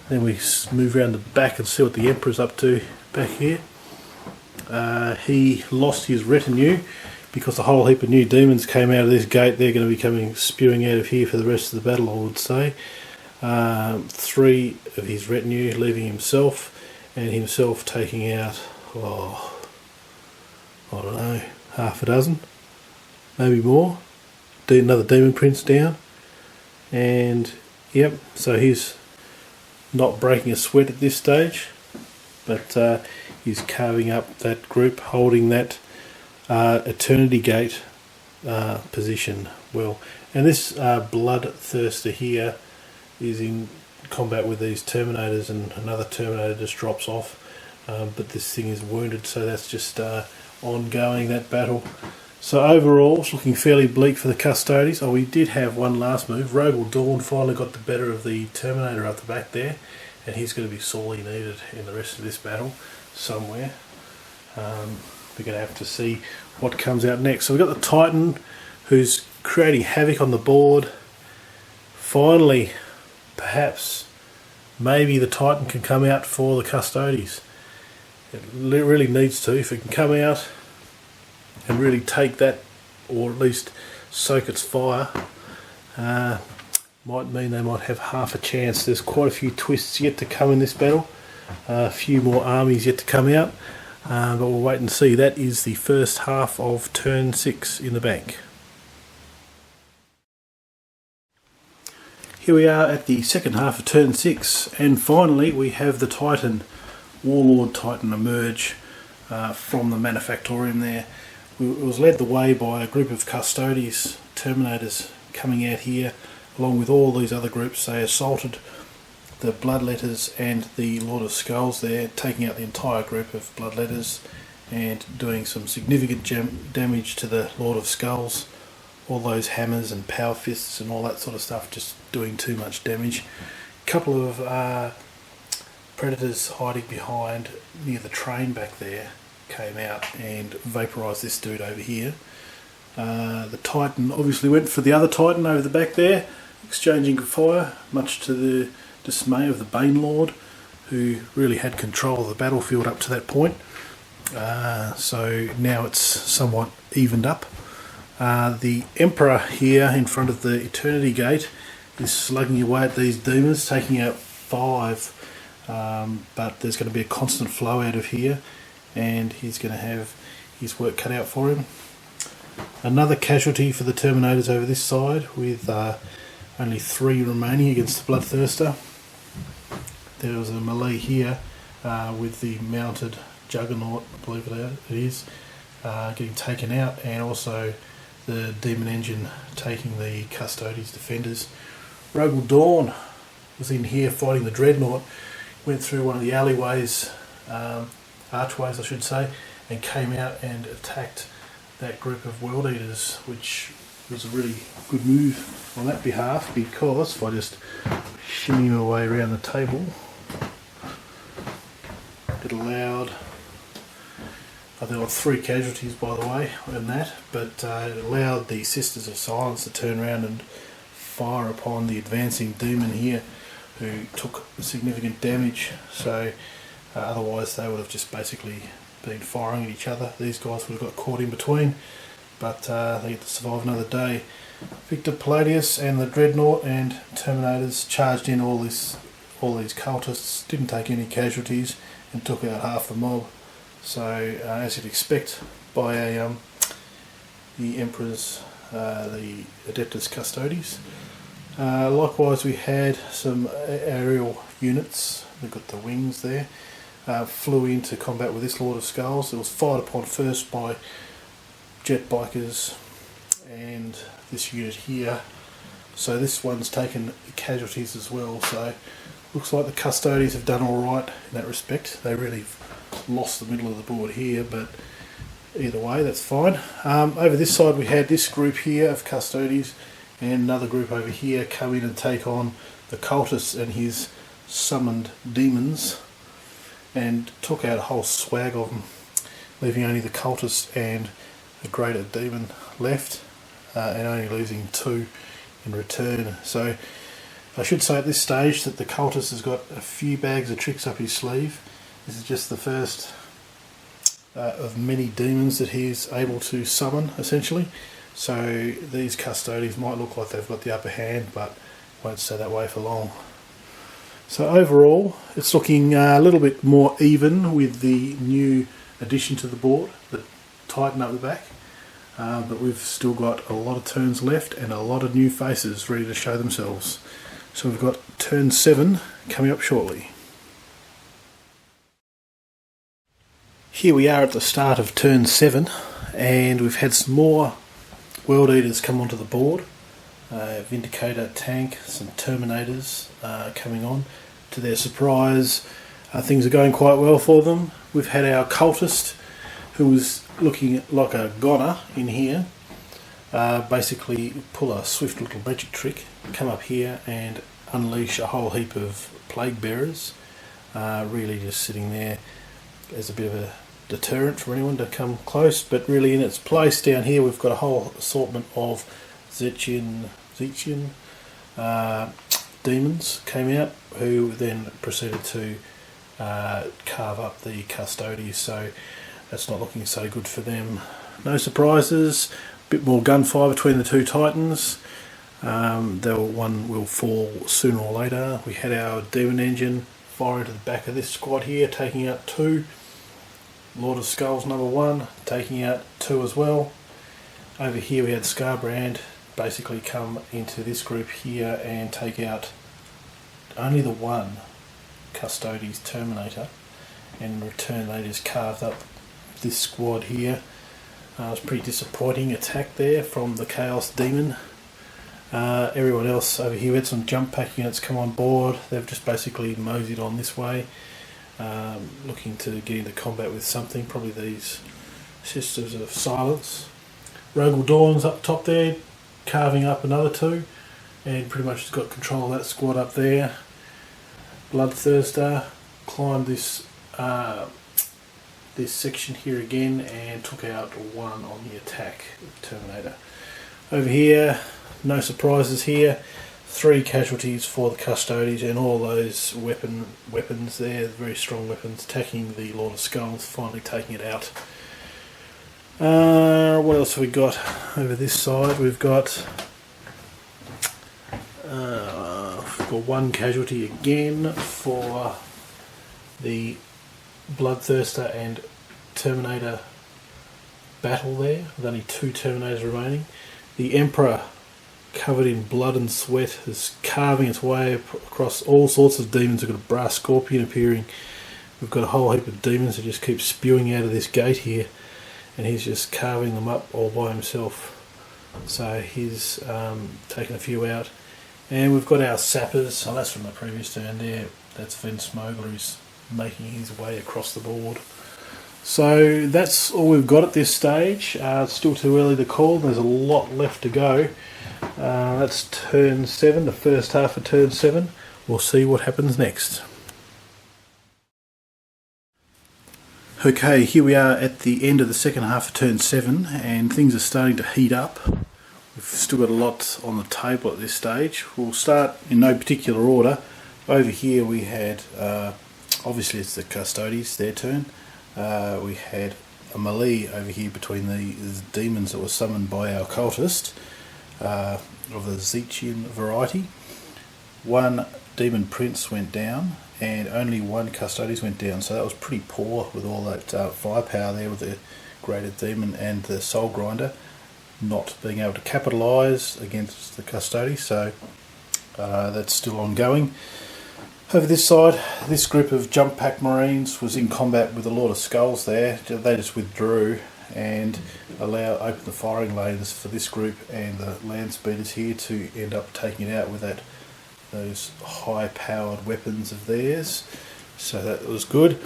Then we move around the back and see what the Emperor's up to back here. He lost his retinue because a whole heap of new demons came out of this gate. They're going to be spewing out of here for the rest of the battle, I would say. 3 of his retinue, leaving himself, and himself taking out, I don't know, half a dozen, maybe more. Another demon prince down, and yep, so he's not breaking a sweat at this stage, but he's carving up that group, holding that Eternity Gate position well. And this bloodthirster here is in combat with these Terminators, and another Terminator just drops off, but this thing is wounded, so that's just ongoing, that battle. So overall, it's looking fairly bleak for the Custodies. Oh, we did have one last move. Rogal Dawn finally got the better of the Terminator up the back there, and he's going to be sorely needed in the rest of this battle somewhere. We're going to have to see what comes out next. So we've got the Titan, who's creating havoc on the board. Finally, perhaps, maybe the Titan can come out for the Custodies. It really needs to. If it can come out and really take that, or at least soak its fire, might mean they might have half a chance. There's quite a few twists yet to come in this battle, a few more armies yet to come out, but we'll wait and see. That is the first half of turn 6 in the bank. Here we are at the second half of turn 6, and finally we have the Titan, Warlord Titan, emerge from the Manufactorium there. It was led the way by a group of Custodies, Terminators, coming out here along with all these other groups. They assaulted the Bloodletters and the Lord of Skulls there, taking out the entire group of Bloodletters and doing some significant damage to the Lord of Skulls. All those hammers and power fists and all that sort of stuff, just doing too much damage. A couple of Predators hiding behind near the train back there came out and vaporised this dude over here. The Titan obviously went for the other Titan over the back there, exchanging fire, much to the dismay of the Bane Lord, who really had control of the battlefield up to that point. So now it's somewhat evened up. The Emperor here in front of the Eternity Gate is slugging away at these demons, taking out 5, but there's going to be a constant flow out of here, and he's going to have his work cut out for him. Another casualty for the Terminators over this side, with only 3 remaining against the Bloodthirster. There was a melee here with the mounted Juggernaut, I believe it is, getting taken out, and also the Demon Engine taking the Custodies defenders. Rogal Dawn was in here fighting the Dreadnought, went through one of the alleyways, archways I should say, and came out and attacked that group of World Eaters, which was a really good move on that behalf, because if I just shimmy my way around the table, it allowed, there were 3 casualties by the way in that, but it allowed the Sisters of Silence to turn around and fire upon the advancing demon here, who took significant damage. So otherwise they would have just basically been firing at each other. These guys would have got caught in between, but they get to survive another day. Victor Palladius and the Dreadnought and Terminators charged in all these cultists, didn't take any casualties, and took out half the mob. So as you'd expect by the Emperor's, the Adeptus Custodes. Likewise we had some aerial units, we've got the wings there, flew into combat with this Lord of Skulls. It was fired upon first by jet bikers and this unit here, so this one's taken casualties as well. So looks like the Custodies have done alright in that respect. They really lost the middle of the board here, but either way that's fine. Over this side we had this group here of Custodies and another group over here come in and take on the Cultist and his summoned demons, and took out a whole swag of them, leaving only the Cultist and a greater demon left, and only losing 2 in return. So I should say at this stage that the Cultist has got a few bags of tricks up his sleeve. This is just the first of many demons that he is able to summon, essentially. So these Custodies might look like they've got the upper hand, but won't stay that way for long. So overall, it's looking a little bit more even with the new addition to the board, the Titan up the back. But we've still got a lot of turns left and a lot of new faces ready to show themselves. So we've got turn 7 coming up shortly. Here we are at the start of turn 7, and we've had some more World Eaters come onto the board. Vindicator tank, some Terminators coming on. To their surprise, things are going quite well for them. We've had our Cultist, who was looking like a goner in here, basically pull a swift little magic trick, come up here and unleash a whole heap of Plague Bearers, really just sitting there as a bit of a deterrent for anyone to come close. But really in its place down here we've got a whole assortment of Zechian demons came out, who then proceeded to carve up the Custodies, so that's not looking so good for them. No surprises, a bit more gunfire between the two Titans. One will fall sooner or later. We had our Demon Engine fire into the back of this squad here, taking out 2. Lord of Skulls number 1, taking out 2 as well. Over here we had Scarbrand basically come into this group here and take out only the 1 Custodes Terminator, and in return they just carved up this squad here. It was a pretty disappointing attack there from the Chaos Demon. Everyone else over here, we had some jump pack units come on board. They've just basically moseyed on this way, looking to get into combat with something, probably these Sisters of Silence. Rogal Dawn's up top there, carving up another 2, and pretty much got control of that squad up there. Bloodthirster climbed this section here again and took out 1 on the attack, Terminator. Over here, no surprises here. 3 casualties for the Custodies, and all those weapons there, very strong weapons, attacking the Lord of Skulls, finally taking it out. What else have we got over this side? We've got 1 casualty again for the Bloodthirster and Terminator battle there, with only 2 Terminators remaining. The Emperor, covered in blood and sweat, is carving its way across all sorts of demons. We've got a brass scorpion appearing. We've got a whole heap of demons that just keep spewing out of this gate here, and he's just carving them up all by himself. So he's taken a few out. And we've got our Sappers. Oh, that's from the previous turn there. That's Ven Smogler, who's making his way across the board. So that's all we've got at this stage. It's still too early to call. There's a lot left to go. That's turn 7, the first half of turn 7. We'll see what happens next. Okay, here we are at the end of the second half of turn 7, and things are starting to heat up. We've still got a lot on the table at this stage. We'll start in no particular order. Over here we had, obviously it's the Custodies, their turn. We had a melee over here between the demons that were summoned by our Cultist, of the Zechian variety. 1 Demon Prince went down, and only 1 Custodies went down, so that was pretty poor with all that firepower there with the Graded Demon and the Soul Grinder not being able to capitalise against the Custodies, so that's still ongoing. Over this side, this group of jump pack Marines was in combat with the Lord of Skulls there. They just withdrew and opened the firing lanes for this group and the land speeders here to end up taking it out with those high powered weapons of theirs. So that was good.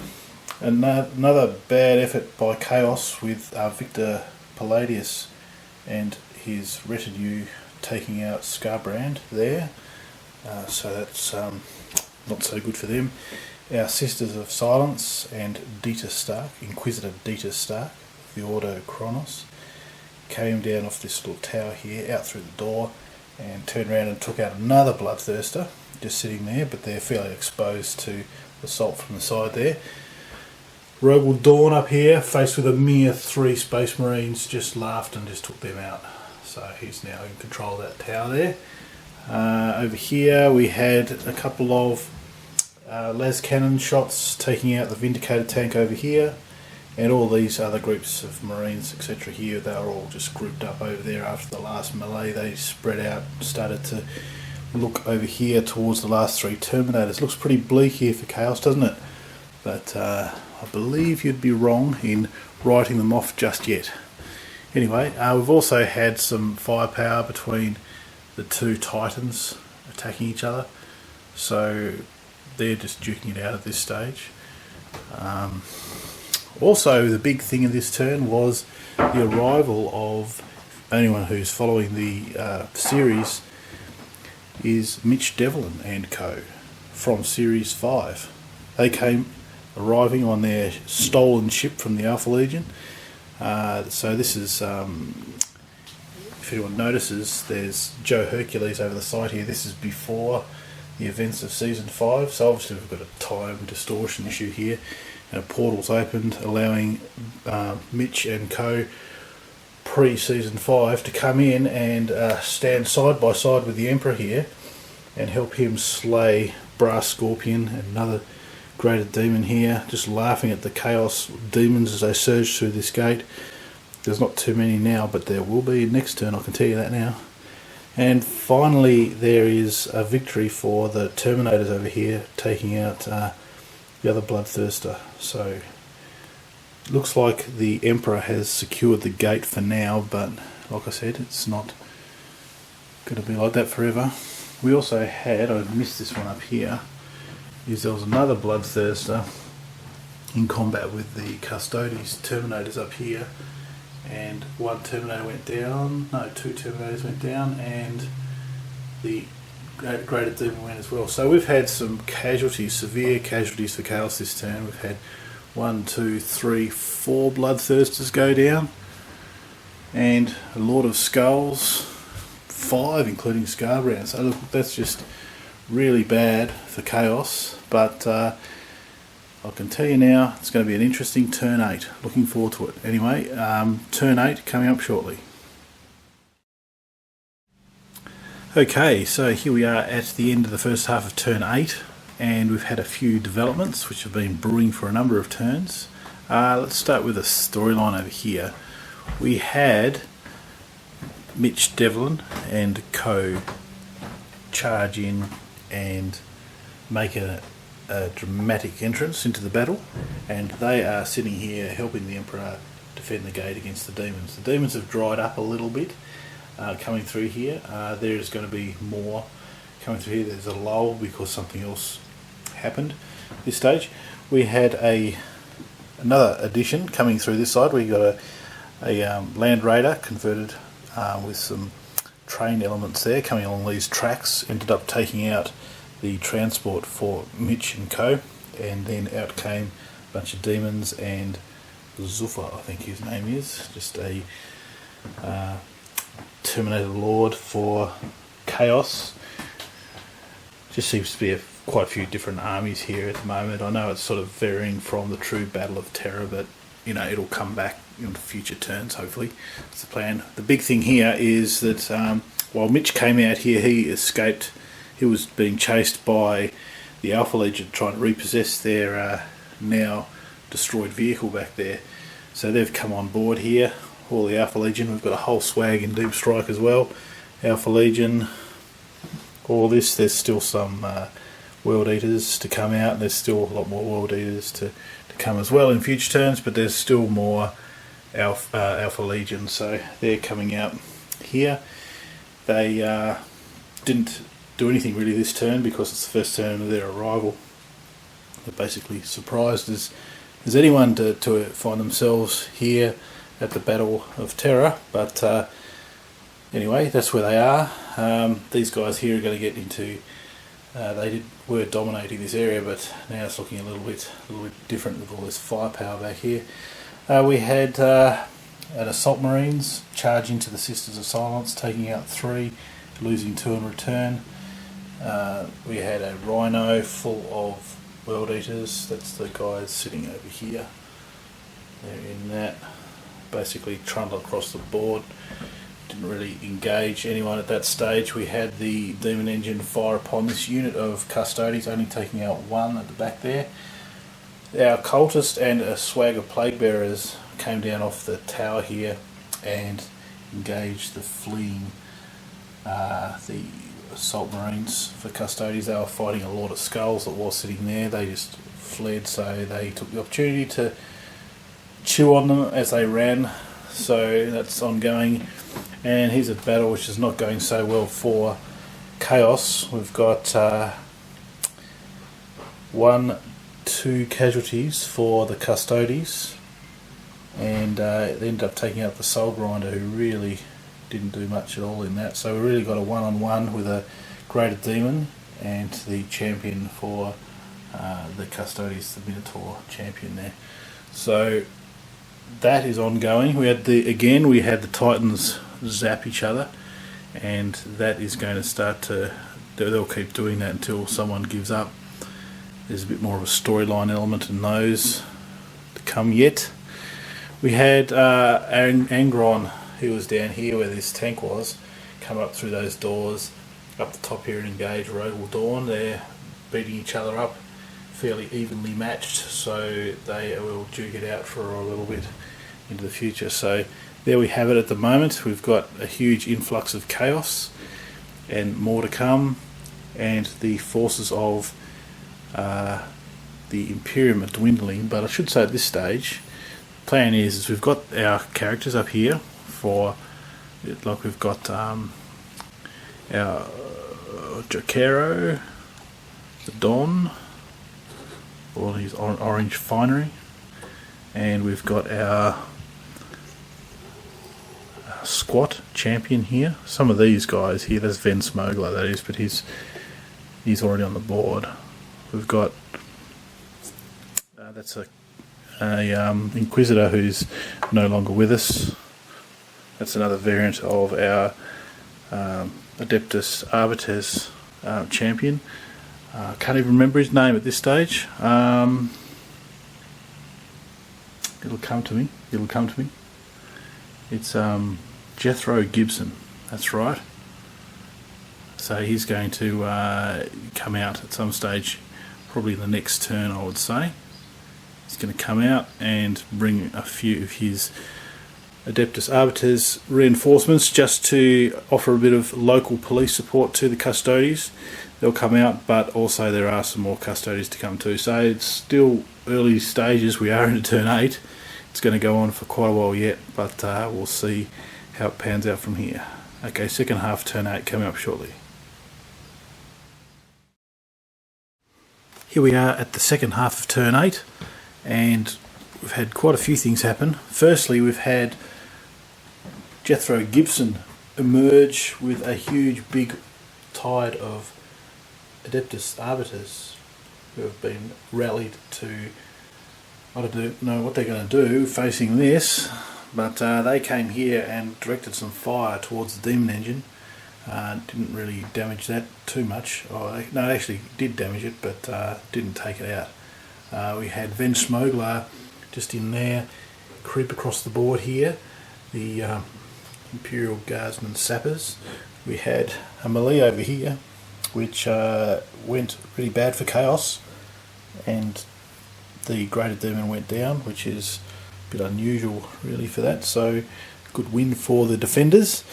Another bad effort by Chaos with Victor Palladius and his retinue taking out Scarbrand there. So that's not so good for them. Our Sisters of Silence and Dita Stark, Inquisitor Dita Stark, the Order Kronos, came down off this little tower here, out through the door, and turned around and took out another Bloodthirster, just sitting there, but they're fairly exposed to assault from the side there. Rogal Dawn up here, faced with a mere 3 Space Marines, just laughed and just took them out. So he's now in control of that tower there. Over here we had a couple of las cannon shots taking out the Vindicator tank over here, and all these other groups of Marines etc. here, they were all just grouped up over there after the last melee. They spread out and started to look over here towards the last three Terminators. Looks pretty bleak here for Chaos, doesn't it? But I believe you'd be wrong in writing them off just yet. Anyway, we've also had some firepower between the two Titans attacking each other, so they're just duking it out at this stage. Also, the big thing in this turn was the arrival of anyone who's following the series is Mitch Devlin and co. from Series 5. They came arriving on their stolen ship from the Alpha Legion. So this is, if anyone notices, there's Joe Hercules over the side here. This is before the events of Season 5, so obviously we've got a time distortion issue here, and a portal's opened allowing Mitch and co. pre-Season 5 to come in and stand side by side with the Emperor here and help him slay Brass Scorpion and another Graded Demon here, just laughing at the Chaos Demons as they surge through this gate. There's not too many now, but there will be next turn, I can tell you that now. And finally there is a victory for the Terminators over here, taking out the other Bloodthirster. So it looks like the Emperor has secured the gate for now, but like I said, it's not going to be like that forever. We also had, I missed this one up here, is there was another Bloodthirster in combat with the Casualties Terminators up here, and one Terminator went down, no, two Terminators went down, and the Graded Demon went as well. So we've had some casualties, severe casualties for Chaos this turn. We've had 1, 2, 3, 4 Bloodthirsters go down, and a Lord of Skulls, 5 including Scarbrand. So look, that's just really bad for Chaos, but I can tell you now it's going to be an interesting turn 8. Looking forward to it. Anyway, turn 8 coming up shortly. Okay, so here we are at the end of the first half of turn 8, and we've had a few developments which have been brewing for a number of turns. Let's start with a storyline over here. We had Mitch Devlin and co. charge in and make a dramatic entrance into the battle, and they are sitting here helping the Emperor defend the gate against the demons. The demons have dried up a little bit coming through here. There's going to be more coming through here. There's a lull because something else happened this stage. We had another addition coming through this side. We got a Land Raider converted with some train elements there coming along these tracks, ended up taking out the transport for Mitch and co, and then out came a bunch of demons and Zuffa, I think his name is, just a Terminator Lord for Chaos. Just seems to be quite a few different armies here at the moment. I know it's sort of varying from the true Battle of Terror, but you know, it'll come back in future turns, hopefully. That's the plan. The big thing here is that while Mitch came out here, he escaped. He was being chased by the Alpha Legion trying to repossess their now destroyed vehicle back there. So they've come on board here, all the Alpha Legion. We've got a whole swag in Deep Strike as well. Alpha Legion, all this. There's still some World Eaters to come out, and there's still a lot more World Eaters to come as well in future turns, but there's still more Alpha Legion, so they're coming out here. They didn't do anything really this turn because it's the first turn of their arrival. They're basically surprised as anyone to find themselves here at the Battle of Terror, but anyway, that's where they are. These guys here are going to get into were dominating this area, but now it's looking a little bit different with all this firepower back here. We had an Assault Marines charge into the Sisters of Silence, taking out 3, losing 2 in return. We had a Rhino full of World Eaters. That's the guys sitting over here. They're in that, basically trundle across the board. didn't really engage anyone at that stage. We had the Demon Engine fire upon this unit of Custodies, only taking out one at the back there. Our Cultist and a swag of Plague Bearers came down off the tower here and engaged the fleeing the Assault Marines for Custodies. They were fighting a Lord of Skulls that was sitting there. They just fled, so they took the opportunity to chew on them as they ran. So that's ongoing. And here's a battle which is not going so well for Chaos. We've got 2 casualties for the Custodies, and they ended up taking out the Soul Grinder, who really didn't do much at all in that. So we really got a one-on-one with a Greater Demon and the champion for the Custodies, the Minotaur champion there. So that is ongoing. We had the Titans zap each other, and that is going to start to, they'll keep doing that until someone gives up. There's a bit more of a storyline element in those to come yet. We had Angron, who was down here where this tank was, come up through those doors, up the top here and engage Rogal Dawn. They're beating each other up, fairly evenly matched, so they will duke it out for a little bit into the future. So there we have it at the moment. We've got a huge influx of chaos and more to come, and the forces of the Imperium are dwindling. But I should say at this stage, the plan is we've got our characters up here for, like we've got our Jacaro, the Don, all his orange finery, and we've got our squat champion here. Some of these guys here, there's Ven Smogler, that is, but he's already on the board. We've got that's a Inquisitor who's no longer with us. That's another variant of our Adeptus Arbites champion. Can't even remember his name at this stage. It'll come to me. It's Jethro Gibson. That's right. So he's going to come out at some stage, probably in the next turn, I would say. He's going to come out and bring a few of his Adeptus Arbiters reinforcements just to offer a bit of local police support to the Custodies. They'll come out, but also there are some more Custodies to come too. So it's still early stages. We are into turn 8. It's going to go on for quite a while yet, but we'll see how it pans out from here. Okay, second half turn 8 coming up shortly. Here we are at the second half of turn 8, and we've had quite a few things happen. Firstly, we've had Jethro Gibson emerge with a huge big tide of Adeptus Arbiters who have been rallied to, I don't know what they're going to do facing this, but they came here and directed some fire towards the Demon Engine. Didn't really damage that too much. No, it actually did damage it, but didn't take it out. We had Ven Smogler just in there, creep across the board here, the Imperial Guardsmen Sappers. We had a melee over here, which went pretty bad for Chaos, and the Greater Demon went down, which is a bit unusual really for that, so good win for the defenders.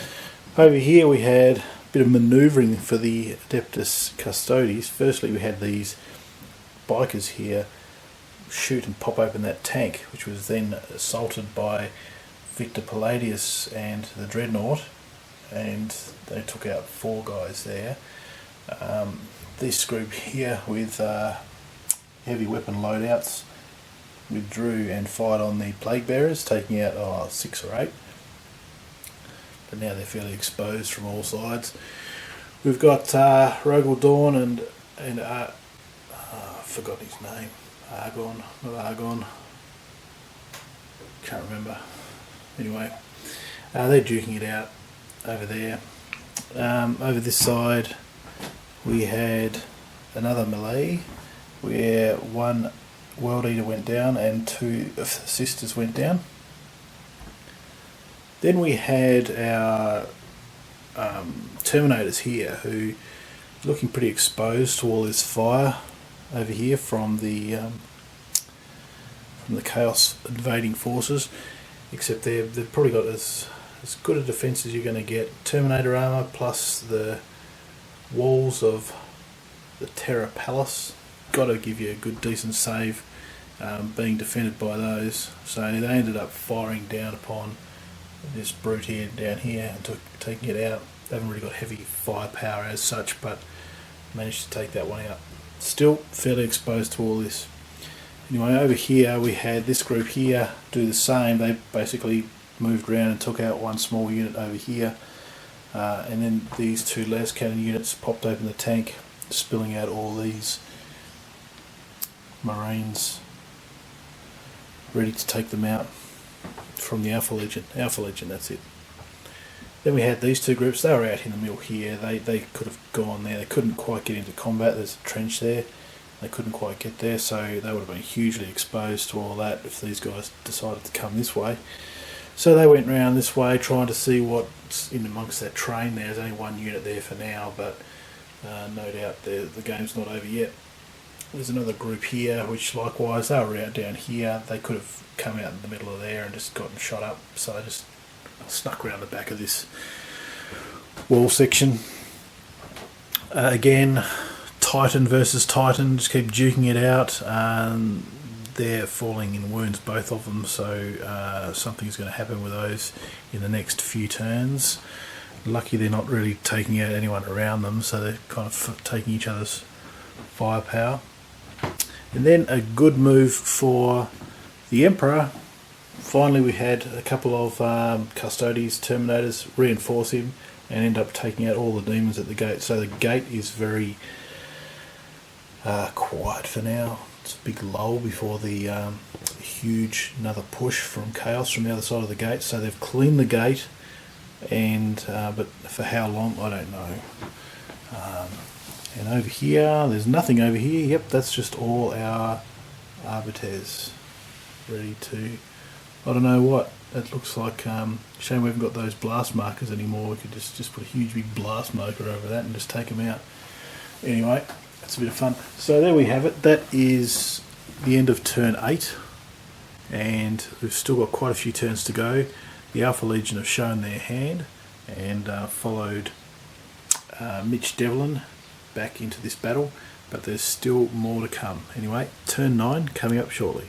Over here we had a bit of manoeuvring for the Adeptus Custodes. Firstly, we had these bikers here shoot and pop open that tank, which was then assaulted by Victor Palladius and the Dreadnought, and they took out 4 guys there. This group here with heavy weapon loadouts withdrew and fired on the Plague Bearers, taking out 6 or 8. But now they're fairly exposed from all sides. We've got Rogal Dawn and I forgot his name. Argon. Can't remember. Anyway, they're duking it out over there. Over this side, we had another melee where 1 World Eater went down and 2 of the Sisters went down. Then we had our Terminators here, who are looking pretty exposed to all this fire over here from the Chaos invading forces. Except they've probably got as good a defence as you're going to get. Terminator armour plus the walls of the Terra Palace. Got to give you a good decent save being defended by those. So they ended up firing down upon this brute here down here and taking it out. They haven't really got heavy firepower as such, but managed to take that one out. Still fairly exposed to all this. Anyway, over here we had this group here do the same. They basically moved around and took out one small unit over here, and then these two las cannon units popped open the tank, spilling out all these Marines, ready to take them out from the Alpha Legion. Alpha Legion, that's it. Then we had these two groups. They were out in the middle here. They could have gone there. They couldn't quite get into combat. There's a trench there. They couldn't quite get there, so they would have been hugely exposed to all that if these guys decided to come this way. So they went round this way trying to see what's in amongst that train there. There's only one unit there for now, but no doubt the game's not over yet. There's another group here which likewise they were out down here. They could have come out in the middle of there and just gotten shot up, so they just snuck around the back of this wall section. Again, Titan versus Titan, just keep duking it out. They're falling in wounds, both of them, so something's going to happen with those in the next few turns. Lucky they're not really taking out anyone around them, so they're kind of taking each other's firepower. And then a good move for the Emperor. Finally we had a couple of Custodies, Terminators reinforce him and end up taking out all the demons at the gate. So the gate is very quiet for now. It's a big lull before the huge another push from Chaos from the other side of the gate. So they've cleaned the gate, and but for how long I don't know. And over here, there's nothing over here. Yep, that's just all our Arbiters ready to, I don't know what. It looks like, shame we haven't got those blast markers anymore. We could just put a huge big blast marker over that and just take them out. Anyway, that's a bit of fun. So there we have it. That is the end of turn 8. And we've still got quite a few turns to go. The Alpha Legion have shown their hand and followed Mitch Devlin back into this battle, but there's still more to come. Anyway, turn 9 coming up shortly.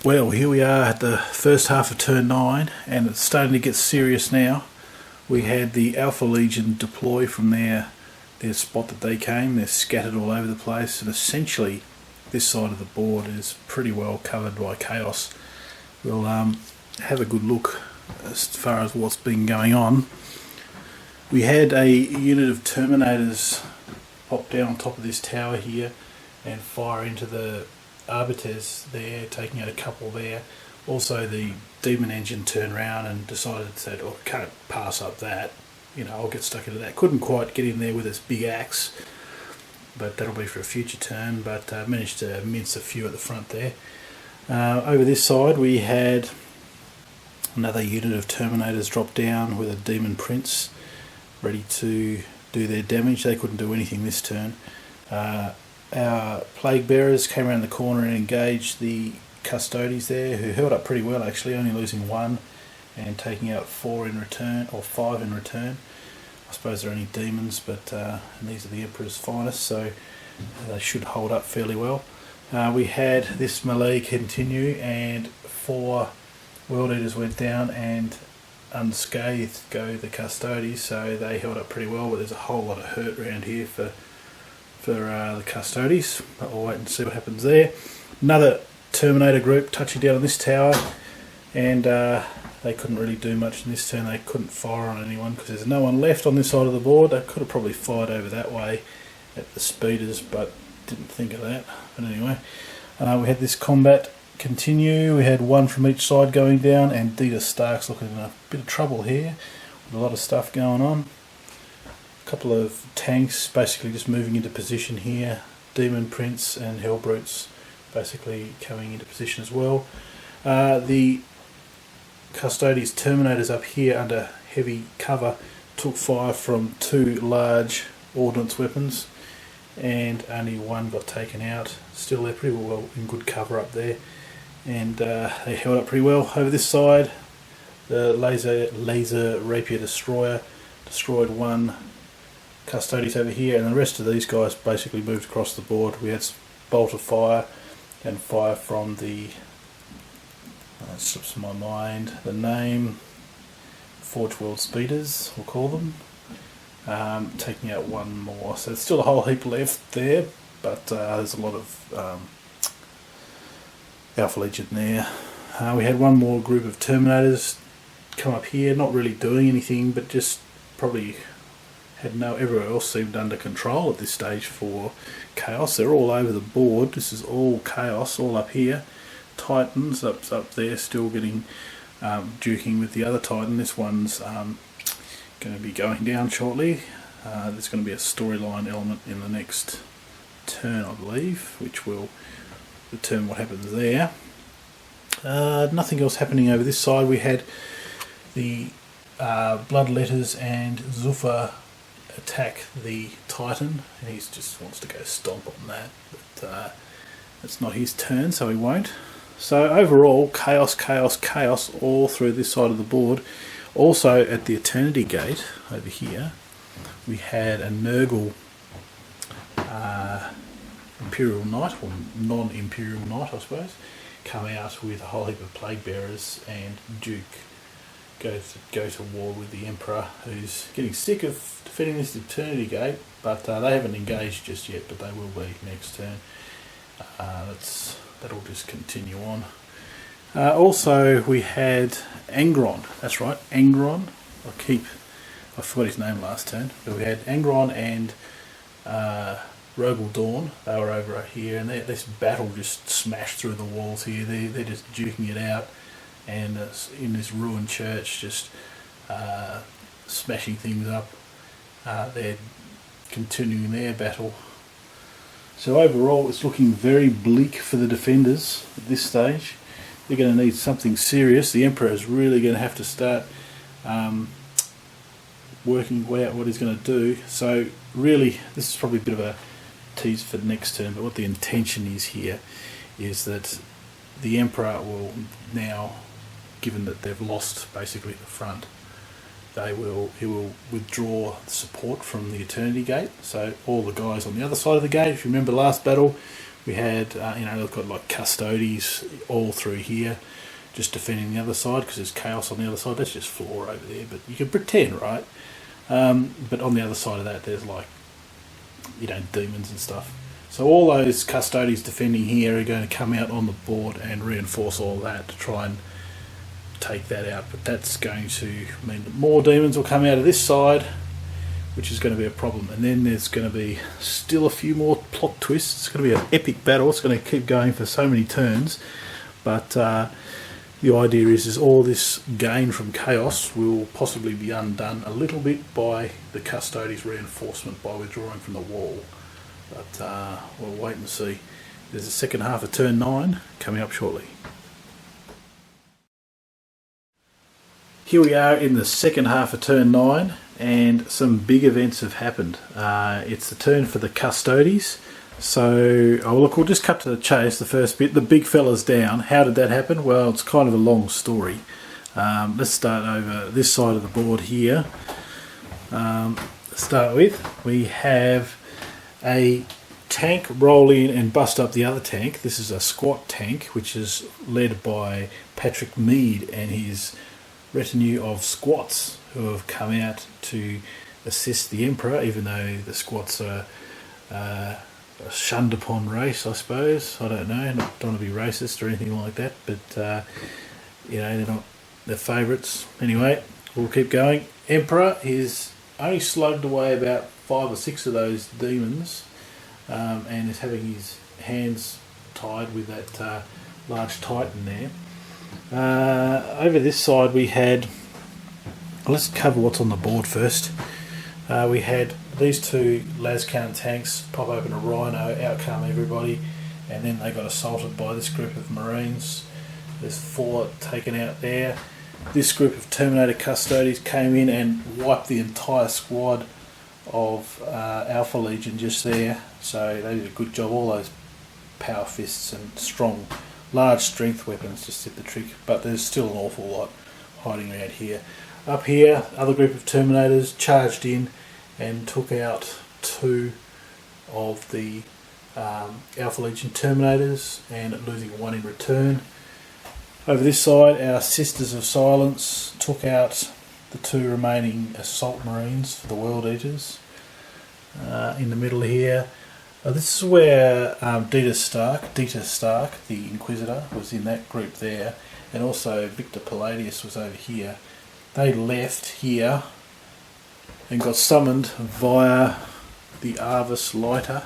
Well, here we are at the first half of turn 9, and it's starting to get serious now. We had the Alpha Legion deploy from their spot that they came. They're scattered all over the place, and essentially this side of the board is pretty well covered by Chaos. We'll have a good look as far as what's been going on. We had a unit of Terminators pop down on top of this tower here and fire into the Arbiters there, taking out a couple there. Also the Demon Engine turned around and decided that, oh, I can't pass up that, you know, I'll get stuck into that. Couldn't quite get in there with its big axe, but that'll be for a future turn, but managed to mince a few at the front there. Over this side we had another unit of Terminators drop down with a Demon Prince ready to do their damage. They couldn't do anything this turn. Our Plague Bearers came around the corner and engaged the Custodies there, who held up pretty well actually, only losing 1 and taking out 4 in return, or 5 in return. I suppose they're only demons, but and these are the Emperor's finest, so they should hold up fairly well. We had this melee continue, and 4 World Eaters went down, and unscathed go the Custodies, so they held up pretty well, but there's a whole lot of hurt around here for the Custodies, but we'll wait and see what happens there. Another Terminator group touching down on this tower, and they couldn't really do much in this turn. They couldn't fire on anyone because there's no one left on this side of the board. They could have probably fired over that way at the speeders, but didn't think of that. But anyway, we had this combat continue. We had 1 from each side going down, and Dita Stark's looking in a bit of trouble here with a lot of stuff going on. A couple of tanks basically just moving into position here. Demon Prince and Hellbrutes basically coming into position as well. The Casualties Terminators up here under heavy cover took fire from 2 large ordnance weapons, and only one got taken out. Still, they're pretty well in good cover up there, and they held up pretty well. Over this side, the laser rapier destroyer destroyed 1 Casualties over here, and the rest of these guys basically moved across the board. We had bolt of fire and fire from the that slips my mind the name, Forge World Speeders we'll call them, taking out 1 more. So there's still a whole heap left there, but there's a lot of Alpha Legion there. We had 1 more group of Terminators come up here, not really doing anything, but just probably had everywhere else seemed under control at this stage for Chaos. They're all over the board. This is all Chaos, all up here. Titans up there, still getting duking with the other Titan. This one's going to be going down shortly. There's going to be a storyline element in the next turn, I believe, which will determine what happens there. Nothing else happening over this side. We had the Bloodletters and Zuffa attack the Titan, and he just wants to go stomp on that, but it's not his turn, so he won't. So overall, chaos, chaos, chaos all through this side of the board. Also at the Eternity Gate over here, we had a Nurgle Imperial Knight, or non-Imperial Knight I suppose, come out with a whole heap of Plague Bearers, and Duke go to war with the Emperor, who's getting sick of defending this Eternity Gate, but they haven't engaged just yet, but they will be next turn. That'll just continue on. Also, we had Angron. That's right, Angron. I forgot his name last turn, but we had Angron and Rogel Dawn. They were over here, and this battle just smashed through the walls here. They're just duking it out, and in this ruined church, just smashing things up. They're continuing their battle. So overall, it's looking very bleak for the defenders at this stage. They're going to need something serious. The Emperor is really going to have to start working out what he's going to do. So really, this is probably a bit of a tease for next turn, but what the intention is here is that the Emperor will now, given that they've lost basically the front, he will withdraw support from the Eternity Gate. So all the guys on the other side of the gate, if you remember last battle, we had they've got like Casualties all through here, just defending the other side because there's chaos on the other side. That's just floor over there, but you can pretend, right? But on the other side of that, there's like demons and stuff. So all those Casualties defending here are going to come out on the board and reinforce all that to try and take that out, but that's going to mean that more demons will come out of this side, which is going to be a problem. And then there's going to be still a few more plot twists. It's going to be an epic battle. It's going to keep going for so many turns, but the idea is all this gain from chaos will possibly be undone a little bit by the Casualties reinforcement by withdrawing from the wall, but we'll wait and see. There's a second half of turn 9 coming up shortly. Here we are in the second half of turn 9, and some big events have happened. It's the turn for the Casualties. So, we'll just cut to the chase, the first bit. The big fella's down. How did that happen? Well, it's kind of a long story. Let's start over this side of the board here. To start with, we have a tank roll in and bust up the other tank. This is a squat tank, which is led by Patrick Mead and his retinue of squats who have come out to assist the Emperor, even though the squats are a shunned upon race, I suppose. I don't know, don't want to be racist or anything like that, but they're favourites. Anyway, we'll keep going. Emperor is only slugged away about 5 or 6 of those demons, and is having his hands tied with that large Titan there. Over this side we had, let's cover what's on the board first. We had these 2 Lascan tanks pop open a Rhino, out come everybody, and then they got assaulted by this group of Marines. There's 4 taken out there. this group of Terminator Custodies came in and wiped the entire squad of Alpha Legion just there. So they did a good job. All those power fists and strong, large strength weapons just did the trick, but there's still an awful lot hiding around here. Up here, other group of Terminators charged in and took out 2 of the Alpha Legion Terminators and losing 1 in return. Over this side, our Sisters of Silence took out the 2 remaining Assault Marines for the World Eaters. In the middle here, this is where Dita Stark, the Inquisitor, was in that group there, and also Victor Palladius was over here. They left here and got summoned via the Arvis Lighter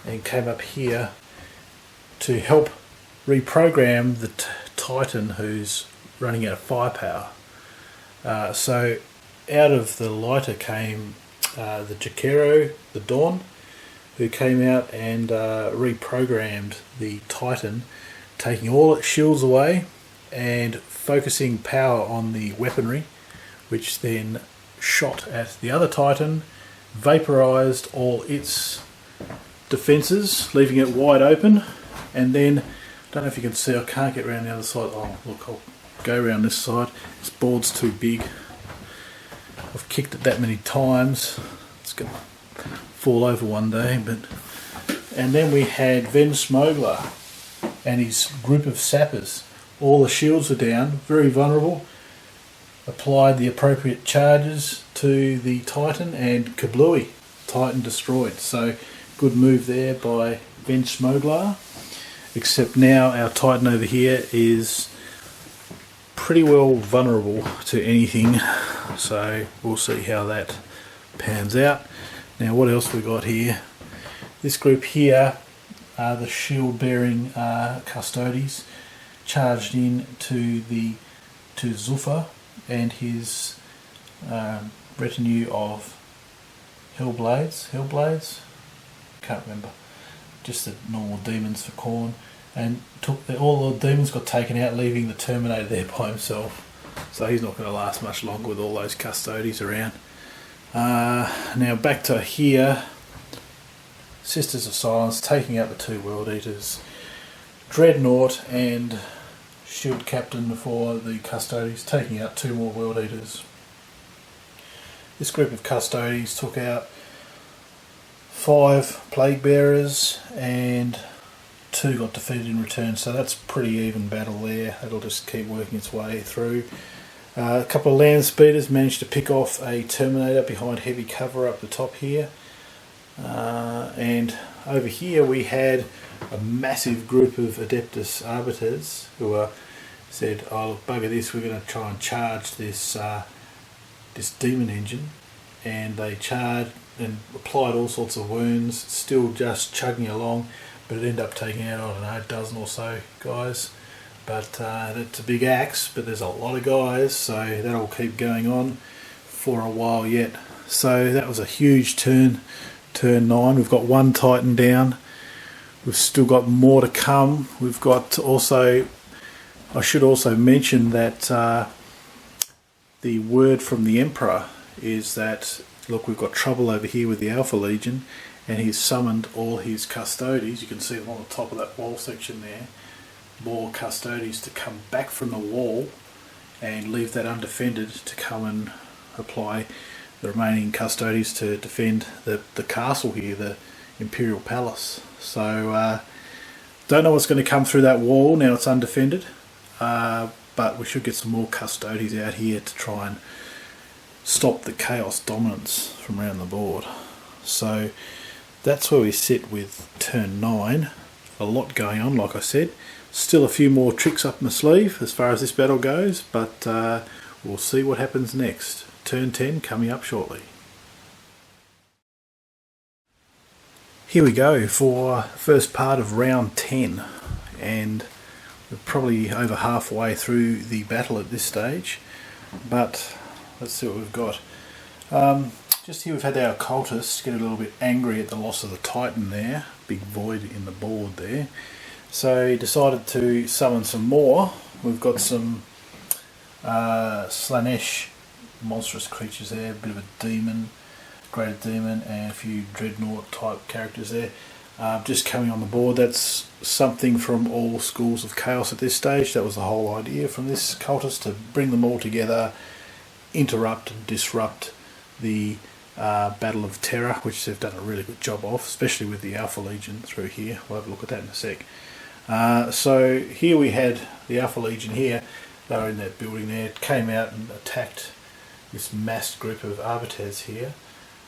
and came up here to help reprogram the Titan who's running out of firepower. So out of the Lighter came the Jakero, the Dawn, who came out and reprogrammed the Titan, taking all its shields away and focusing power on the weaponry, which then shot at the other Titan, vaporized all its defences, leaving it wide open. And then, I don't know if you can see, I can't get around the other side. Oh look, I'll go around this side. This board's too big. I've kicked it that many times, it's going to fall over one day. And then we had Ven Smogler and his group of sappers. All the shields were down, very vulnerable. Applied the appropriate charges to the Titan and kablooey, Titan destroyed. So good move there by Ven Smogler. Except now our Titan over here is pretty well vulnerable to anything. So we'll see how that pans out. Now what else we got here? This group here are the shield bearing Custodies, charged in to Zuffa and his retinue of Hellblades, can't remember, just the normal demons for Khorne, and all the demons got taken out, leaving the Terminator there by himself. So he's not going to last much longer with all those Custodies around. Now back to here, Sisters of Silence taking out the 2 World Eaters, Dreadnought and Shield Captain for the Custodies taking out 2 more World Eaters. This group of Custodies took out 5 Plague Bearers and 2 got defeated in return, so that's pretty even battle there. It'll just keep working its way through. A couple of land speeders managed to pick off a Terminator behind heavy cover up the top here. And over here we had a massive group of Adeptus Arbiters who said, oh look, bugger this, we're going to try and charge this this demon engine. And they charged and applied all sorts of wounds, still just chugging along, but it ended up taking out, I don't know, a dozen or so guys. But it's a big axe, but there's a lot of guys, so that'll keep going on for a while yet. So that was a huge turn 9. We've got 1 Titan down. We've still got more to come. We've got also, I should also mention that the word from the Emperor is that, look, we've got trouble over here with the Alpha Legion, and he's summoned all his Custodies. You can see them on the top of that wall section there. More Custodies to come back from the wall and leave that undefended to come and apply the remaining Custodies to defend the castle here, the Imperial Palace. So don't know what's going to come through that wall now it's undefended, but we should get some more Custodies out here to try and stop the chaos dominance from around the board. So that's where we sit with turn 9. A lot going on, like I said. Still a few more tricks up my sleeve as far as this battle goes, but we'll see what happens next. Turn 10 coming up shortly. Here we go for first part of round 10, and we're probably over halfway through the battle at this stage, but let's see what we've got. Just here we've had our cultists get a little bit angry at the loss of the Titan there, big void in the board there. So he decided to summon some more. We've got some Slanesh monstrous creatures there, a bit of a demon, greater demon, and a few dreadnought type characters there. Just coming on the board, that's something from all schools of chaos at this stage. That was the whole idea from this cultist, to bring them all together, interrupt and disrupt the Battle of Terror, which they've done a really good job of, especially with the Alpha Legion through here. We'll have a look at that in a sec. So here we had the Alpha Legion here. They were in that building there, came out and attacked this massed group of arbiters here.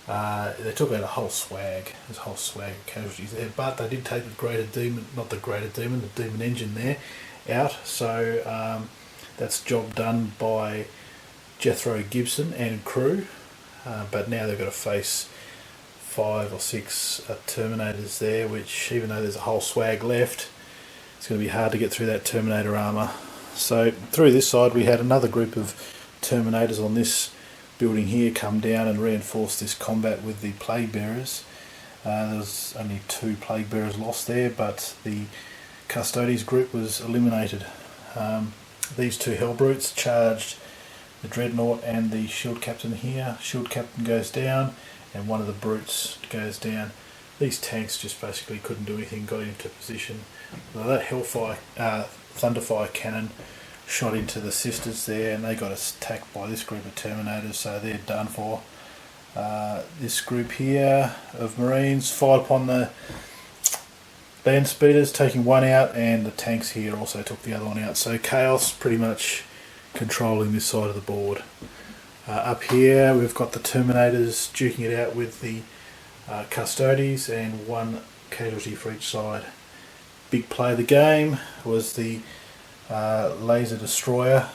They took out a whole swag, there's a whole swag of casualties there, but they did take the greater demon, not the greater demon, the demon engine there out. So that's job done by Jethro Gibson and crew. But now they've got to face 5 or 6 Terminators there, which, even though there's a whole swag left, it's going to be hard to get through that Terminator armour. So through this side we had another group of Terminators on this building here come down and reinforce this combat with the Plague Bearers. There was only 2 Plague Bearers lost there, but the Custodies group was eliminated. These 2 Hellbrutes charged the Dreadnought and the Shield Captain here. Shield Captain goes down and one of the Brutes goes down. These tanks just basically couldn't do anything, got into position. Well, that Hellfire, Thunderfire cannon shot into the Sisters there, and they got attacked by this group of Terminators, so they're done for. This group here of Marines fired upon the land speeders, taking one out, and the tanks here also took the other one out. So Chaos pretty much controlling this side of the board. Up here we've got the Terminators duking it out with the Custodies, and 1 casualty for each side. Big play of the game was the laser destroyer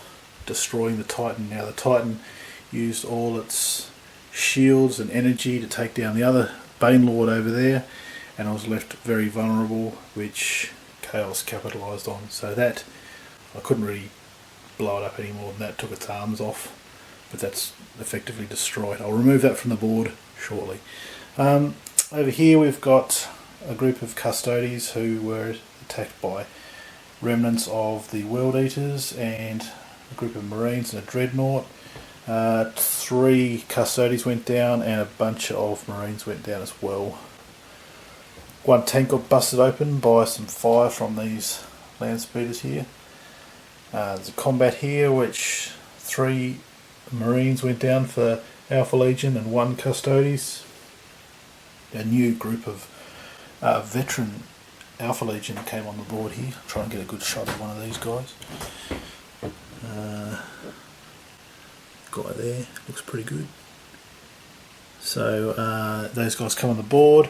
destroying the Titan. Now the Titan used all its shields and energy to take down the other Banelord over there, and I was left very vulnerable, which Chaos capitalised on. So that, I couldn't really blow it up any more than that, took its arms off, but that's effectively destroyed. I'll remove that from the board shortly. Over here we've got a group of Custodies who were attacked by remnants of the World Eaters and a group of Marines and a Dreadnought. 3 Custodies went down and a bunch of Marines went down as well. 1 tank got busted open by some fire from these land speeders here. There's a combat here which 3 Marines went down for Alpha Legion and 1 Custodies. A new group of veteran Alpha Legion came on the board here. Try and get a good shot of one of these guys. Guy there looks pretty good. So those guys come on the board,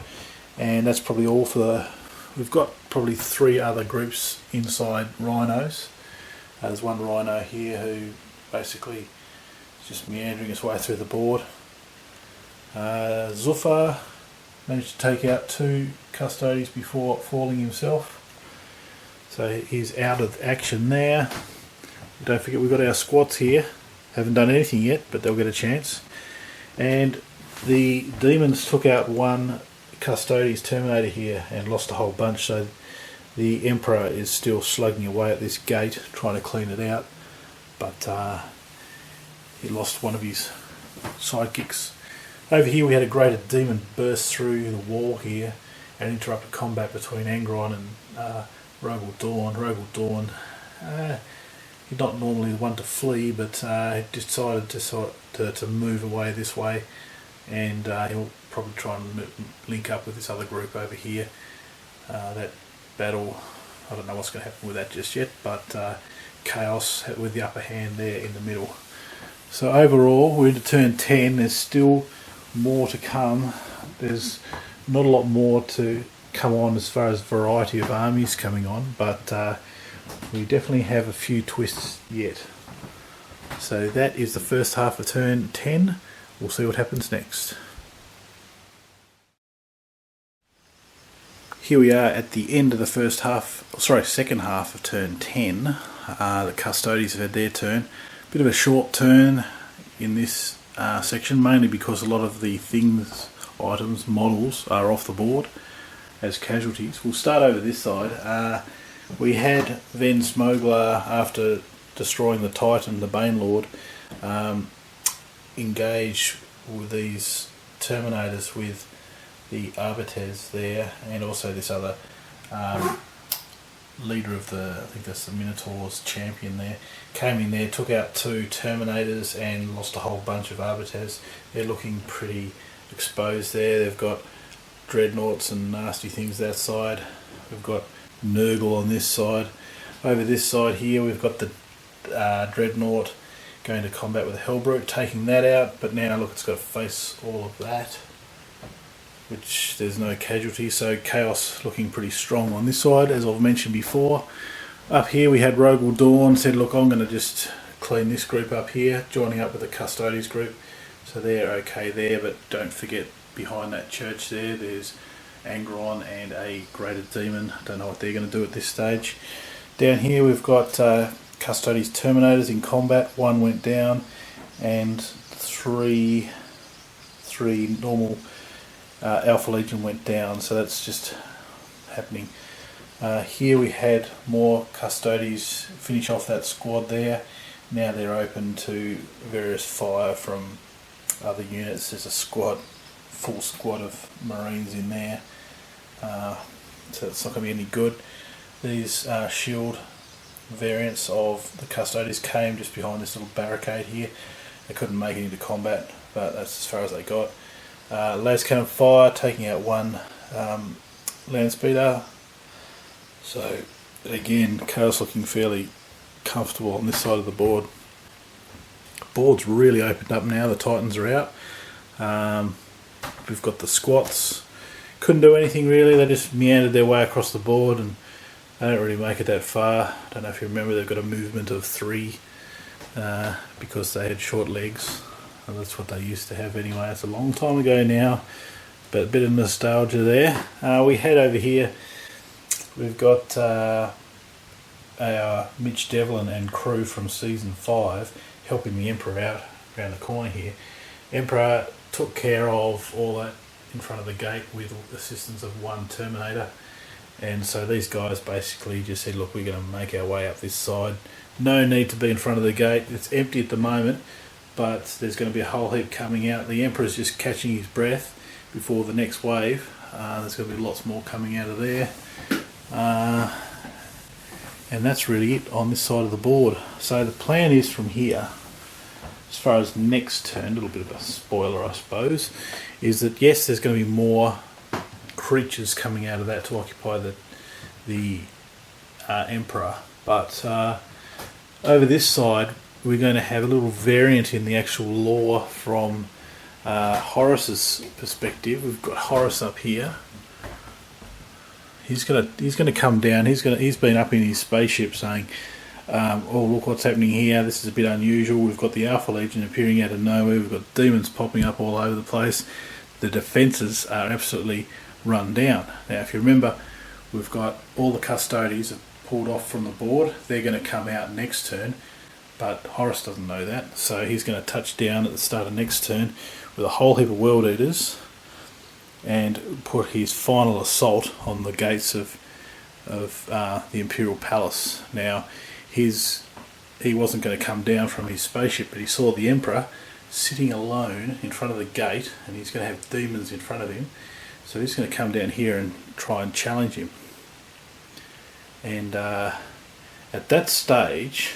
and that's probably all for the. We've got probably 3 other groups inside Rhinos. There's 1 Rhino here who basically is just meandering his way through the board. Zufar managed to take out 2 Custodies before falling himself, so he's out of action there. Don't forget we've got our squads here, haven't done anything yet, but they'll get a chance. And the demons took out 1 Custodies Terminator here and lost a whole bunch, so the Emperor is still slugging away at this gate trying to clean it out, but he lost one of his sidekicks. Over here we had a greater demon burst through the wall here and interrupted combat between Angron and Rogel Dawn. Rogel Dawn, he's not normally the one to flee, but he decided to move away this way, and he'll probably try and link up with this other group over here. That battle, I don't know what's going to happen with that just yet, but Chaos with the upper hand there in the middle. So overall we're into turn 10. There's still more to come. There's not a lot more to come on as far as variety of armies coming on, but we definitely have a few twists yet. So that is the first half of turn 10. We'll see what happens next. Here we are at the end of the second half of turn 10. The Custodies have had their turn. Bit of a short turn in this section, mainly because a lot of the things, items, models are off the board as casualties. We'll start over this side. We had Ven Smogler, after destroying the Titan, the Bane Lord, engage with these Terminators with the Arbiters there, and also this other leader of the, I think that's the Minotaur's champion there, came in there, took out 2 Terminators and lost a whole bunch of Arbiters. They're looking pretty exposed there. They've got dreadnoughts and nasty things that side. We've got Nurgle on this side. Over this side here we've got the dreadnought going to combat with Hellbrute, taking that out, but now look, it's got to face all of that, which there's no casualties, so Chaos looking pretty strong on this side, as I've mentioned before. Up here we had Rogel Dawn, said look, I'm going to just clean this group up here, joining up with the Custodies group, so they're okay there, but don't forget behind that church there's Angron and a Graded Demon. Don't know what they're going to do at this stage. Down here we've got Custodies Terminators in combat. 1 went down, and three normal Alpha Legion went down, so that's just happening. Here we had more Custodies finish off that squad there. Now they're open to various fire from other units. There's a full squad of Marines in there, so it's not going to be any good. These shield variants of the Custodies came just behind this little barricade here. They couldn't make it into combat, but that's as far as they got. Las Cannon Fire taking out 1 land speeder. So again, Chaos looking fairly comfortable on this side of the board. Board's really opened up now. The Titans are out. We've got the squats. Couldn't do anything really. They just meandered their way across the board, and they don't really make it that far. Don't know if you remember, they've got a movement of 3 because they had short legs. Well, that's what they used to have anyway. It's a long time ago now, but a bit of nostalgia there. We head over here. We've got our Mitch Devlin and crew from season 5 helping the Emperor out around the corner here. Emperor took care of all that in front of the gate with assistance of 1 Terminator, and so these guys basically just said, look, we're going to make our way up this side. No need to be in front of the gate. It's empty at the moment, but there's going to be a whole heap coming out. The Emperor's just catching his breath before the next wave. There's going to be lots more coming out of there. And that's really it on this side of the board. So the plan is from here, as far as next turn, a little bit of a spoiler I suppose, is that yes, there's going to be more creatures coming out of that to occupy the Emperor, but over this side we're going to have a little variant in the actual lore from Horus's perspective. We've got Horus up here. He's gonna come down. He's been up in his spaceship saying, "Oh, look what's happening here. This is a bit unusual. We've got the Alpha Legion appearing out of nowhere. We've got demons popping up all over the place. The defences are absolutely run down." Now, if you remember, we've got all the Custodies pulled off from the board. They're going to come out next turn, but Horus doesn't know that, so he's going to touch down at the start of next turn with a whole heap of World Eaters and put his final assault on the gates of the Imperial Palace. Now, he wasn't going to come down from his spaceship, but he saw the Emperor sitting alone in front of the gate, and he's going to have demons in front of him. So he's going to come down here and try and challenge him. And at that stage,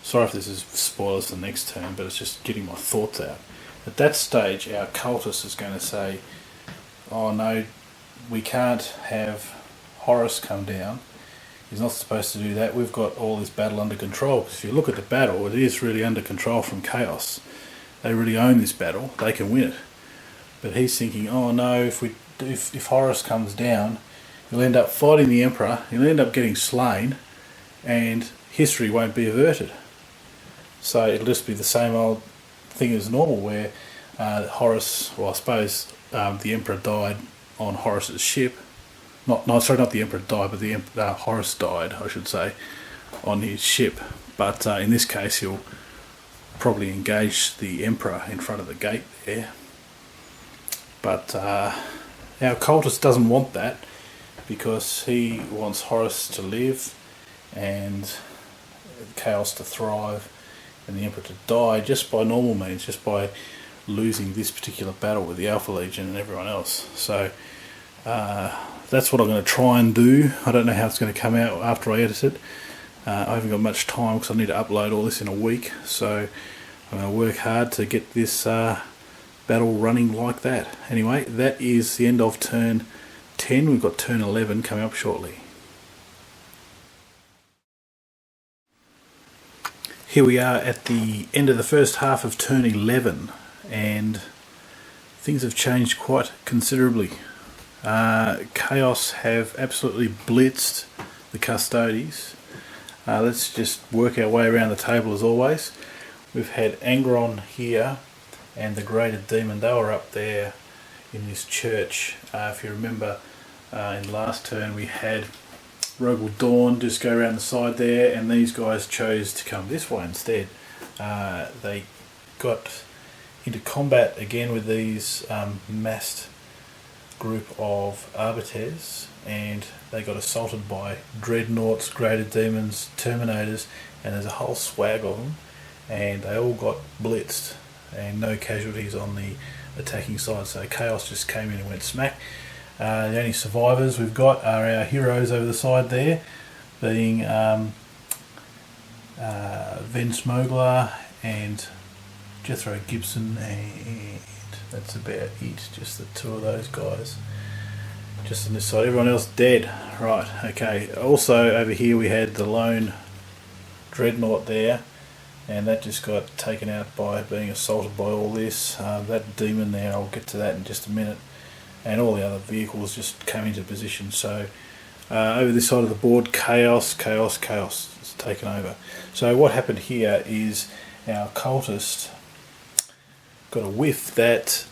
sorry if this is spoilers for the next turn, but it's just getting my thoughts out. At that stage, our cultist is going to say, "Oh no, we can't have Horus come down. He's not supposed to do that. We've got all this battle under control." Because if you look at the battle, it is really under control from Chaos. They really own this battle. They can win it. But he's thinking, "Oh no, if Horus comes down, he'll end up fighting the Emperor. He'll end up getting slain, and history won't be averted." So it'll just be the same old thing as normal, where Horus, well, I suppose the Emperor died on Horus's ship. Not the Emperor died, but Horus died, I should say, on his ship. But in this case, he'll probably engage the Emperor in front of the gate there. But our cultist doesn't want that, because he wants Horus to live, and Chaos to thrive and the Emperor to die just by normal means, just by losing this particular battle with the Alpha Legion and everyone else. So that's what I'm going to try and do. I don't know how it's going to come out after I edit it. I haven't got much time because I need to upload all this in a week, so I'm going to work hard to get this battle running like that. Anyway, that is the end of turn 10. We've got turn 11 coming up shortly. Here we are at the end of the first half of turn 11, and things have changed quite considerably. Chaos have absolutely blitzed the Custodies. Let's just work our way around the table as always. We've had Angron here and the Graded Demon. They were up there in this church. If you remember, in last turn we had Rogal Dawn just go around the side there, and these guys chose to come this way instead. They got into combat again with these massed group of Arbiters, and they got assaulted by Dreadnoughts, Graded Demons, Terminators, and there's a whole swag of them, and they all got blitzed and no casualties on the attacking side, so Chaos just came in and went smack. The only survivors we've got are our heroes over the side there, being Ven Smogler and Jethro Gibson, and that's about it, just the two of those guys just on this side. Everyone else dead. Right, okay. Also over here we had the lone Dreadnought there, and that just got taken out by being assaulted by all this. That demon there, I'll get to that in just a minute, and all the other vehicles just came into position. So over this side of the board, chaos is taken over. So what happened here is our cultist got a whiff that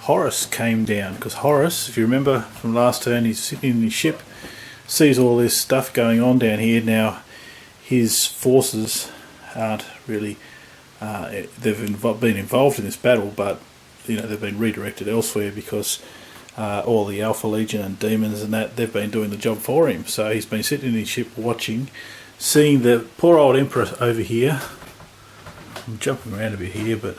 Horus came down, because Horus, if you remember from last turn, he's sitting in his ship, sees all this stuff going on down here. Now his forces aren't really they've been involved in this battle, but they've been redirected elsewhere because all the Alpha Legion and demons and that, they've been doing the job for him. So he's been sitting in his ship watching, seeing the poor old Emperor over here. I'm jumping around a bit here, but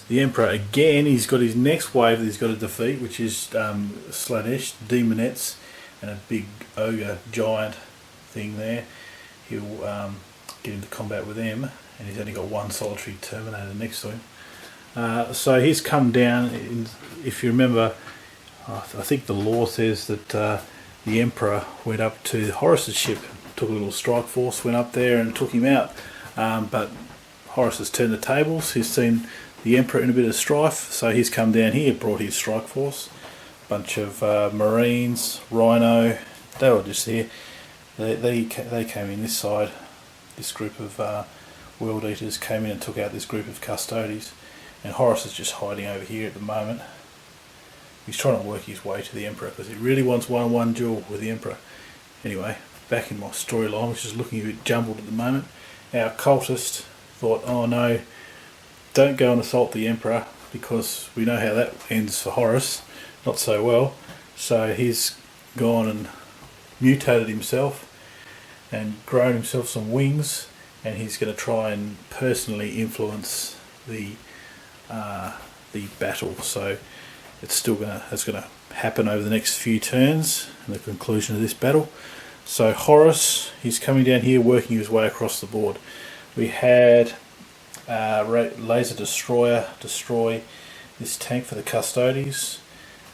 the Emperor again, he's got his next wave that he's got to defeat, which is Slanesh, Demonettes, and a big ogre giant thing there. He'll get into combat with them, and he's only got one solitary Terminator next to him. So he's come down, if you remember, I think the lore says that the Emperor went up to Horus's ship, took a little strike force, went up there and took him out. But Horus has turned the tables. He's seen the Emperor in a bit of strife, so he's come down here, brought his strike force, bunch of Marines, Rhino, they were just here. They came in this side. This group of World Eaters came in and took out this group of Custodies, and Horus is just hiding over here at the moment. He's trying to work his way to the Emperor because he really wants one-on-one duel with the Emperor. Anyway, back in my storyline, which is looking a bit jumbled at the moment. Our cultist thought, oh no, don't go and assault the Emperor, because we know how that ends for Horus, not so well. So he's gone and mutated himself and grown himself some wings, and he's going to try and personally influence the battle. So it's going to happen over the next few turns in the conclusion of this battle. So Horus, he's coming down here, working his way across the board. We had Laser Destroyer destroy this tank for the Custodies.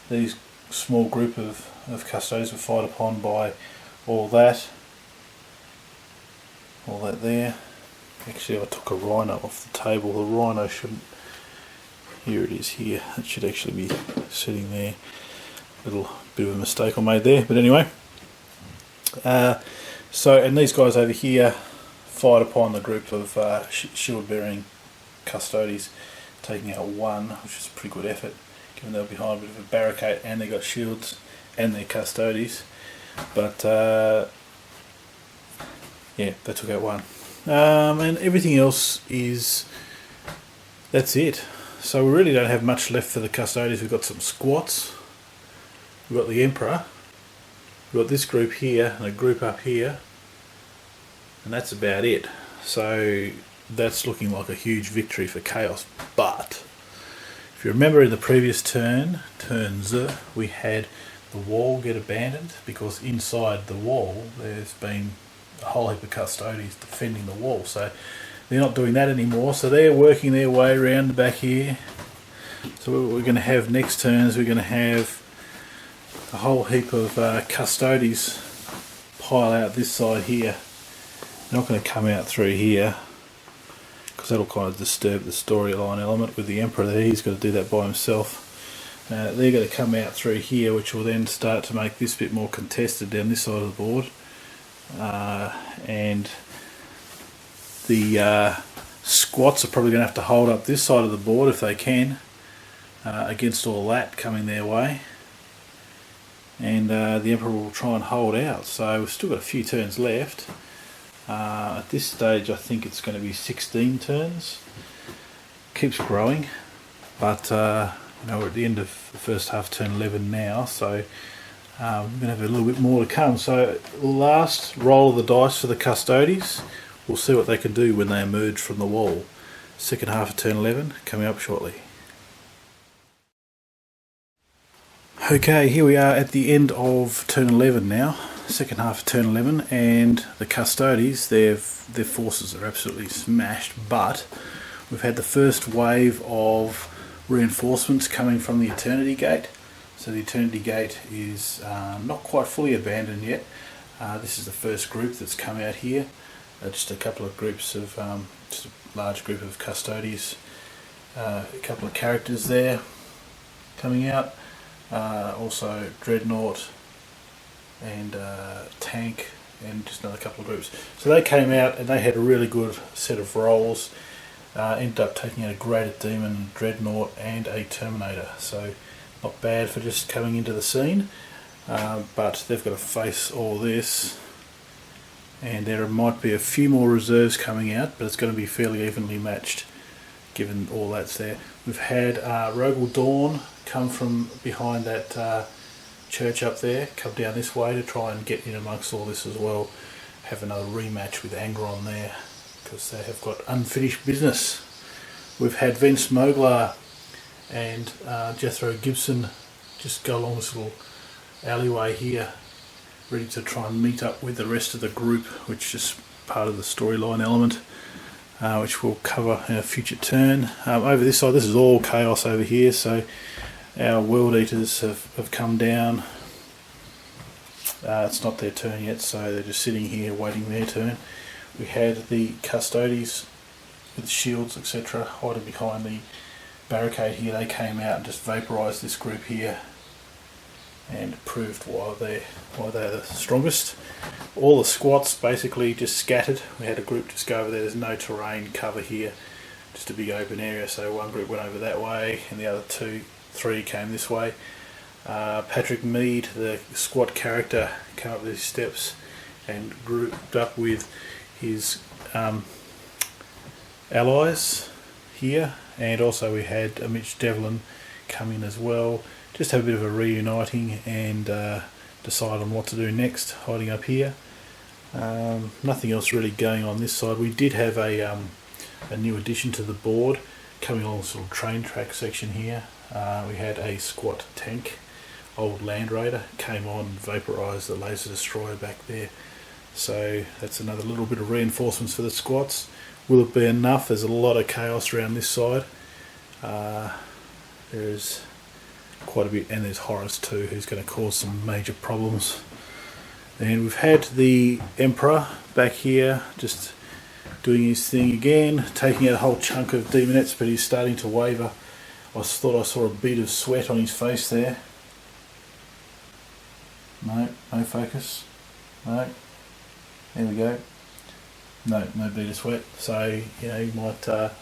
These small group of Custodies were fired upon by all that there. Actually, I took a Rhino off the table. The Rhino shouldn't. Here it is here. It should actually be sitting there. Little bit of a mistake I made there, but anyway. And these guys over here fired upon the group of shield-bearing Custodies, taking out one, which is a pretty good effort, given they were behind a bit of a barricade and they got shields and their Custodies. But yeah, they took out one. And everything else that's it. So we really don't have much left for the Custodies. We've got some squats. We've got the Emperor. We've got this group here and a group up here. and that's about it. So that's looking like a huge victory for Chaos. But if you remember in the previous turns, we had the wall get abandoned because inside the wall there's been a whole heap of custodians defending the wall. So they're not doing that anymore. So they're working their way around the back here. So what we're going to have next turn is we're going to have a whole heap of custodians pile out this side here. They're not going to come out through here, because that'll kind of disturb the storyline element with the Emperor there. He's got to do that by himself. They're going to come out through here, which will then start to make this bit more contested down this side of the board. And the squats are probably going to have to hold up this side of the board if they can, against all that coming their way. And the Emperor will try and hold out. So we've still got a few turns left. At this stage I think it's going to be 16 turns. Keeps growing, but you know, we're at the end of the first half, turn 11 now, so we're going to have a little bit more to come. So last roll of the dice for the Custodies. We'll see what they can do when they emerge from the wall. Second half of turn 11 coming up shortly. Okay, here we are at the end of turn 11 now. Second half of turn 11, and the Custodies, their forces are absolutely smashed, but we've had the first wave of reinforcements coming from the Eternity Gate. So the Eternity Gate is not quite fully abandoned yet. This is the first group that's come out here. Just a couple of groups of, just a large group of Custodies, a couple of characters there coming out. Also Dreadnought and Tank, and just another couple of groups. So they came out and they had a really good set of rolls. Ended up taking out a Graded Demon, Dreadnought and a Terminator. So not bad for just coming into the scene. But they've got to face all this. And there might be a few more reserves coming out, but it's going to be fairly evenly matched given all that's there. We've had Rogel Dawn come from behind that church up there, come down this way to try and get in amongst all this as well. Have another rematch with Angron there, because they have got unfinished business. We've had Vince Moglar and Jethro Gibson just go along this little alleyway here, ready to try and meet up with the rest of the group, which is part of the storyline element, which we'll cover in a future turn. Over this side, this is all chaos over here, so our World Eaters have come down. It's not their turn yet, so they're just sitting here waiting their turn. We had the Custodies with shields, etc., hiding behind the barricade here. They came out and just vaporised this group here and proved why they're the strongest. All the squats basically just scattered. We had a group just go over there. There's no terrain cover here, just a big open area. So one group went over that way, and the other three came this way. Patrick Mead, the squat character, came up these steps and grouped up with his allies here, and also we had Mitch Devlin come in as well. Just have a bit of a reuniting and decide on what to do next, hiding up here. Nothing else really going on this side. We did have a new addition to the board coming along this little train track section here. We had a squat tank, old Land Raider, came on and vaporised the laser destroyer back there. So that's another little bit of reinforcements for the squats. Will it be enough? There's a lot of chaos around this side. There's quite a bit, and there's Horus too, who's going to cause some major problems. And we've had the Emperor back here just doing his thing again, taking out a whole chunk of demonettes, but he's starting to waver. I thought I saw a bead of sweat on his face there. No focus. No. There we go. No bead of sweat. So, you know, you might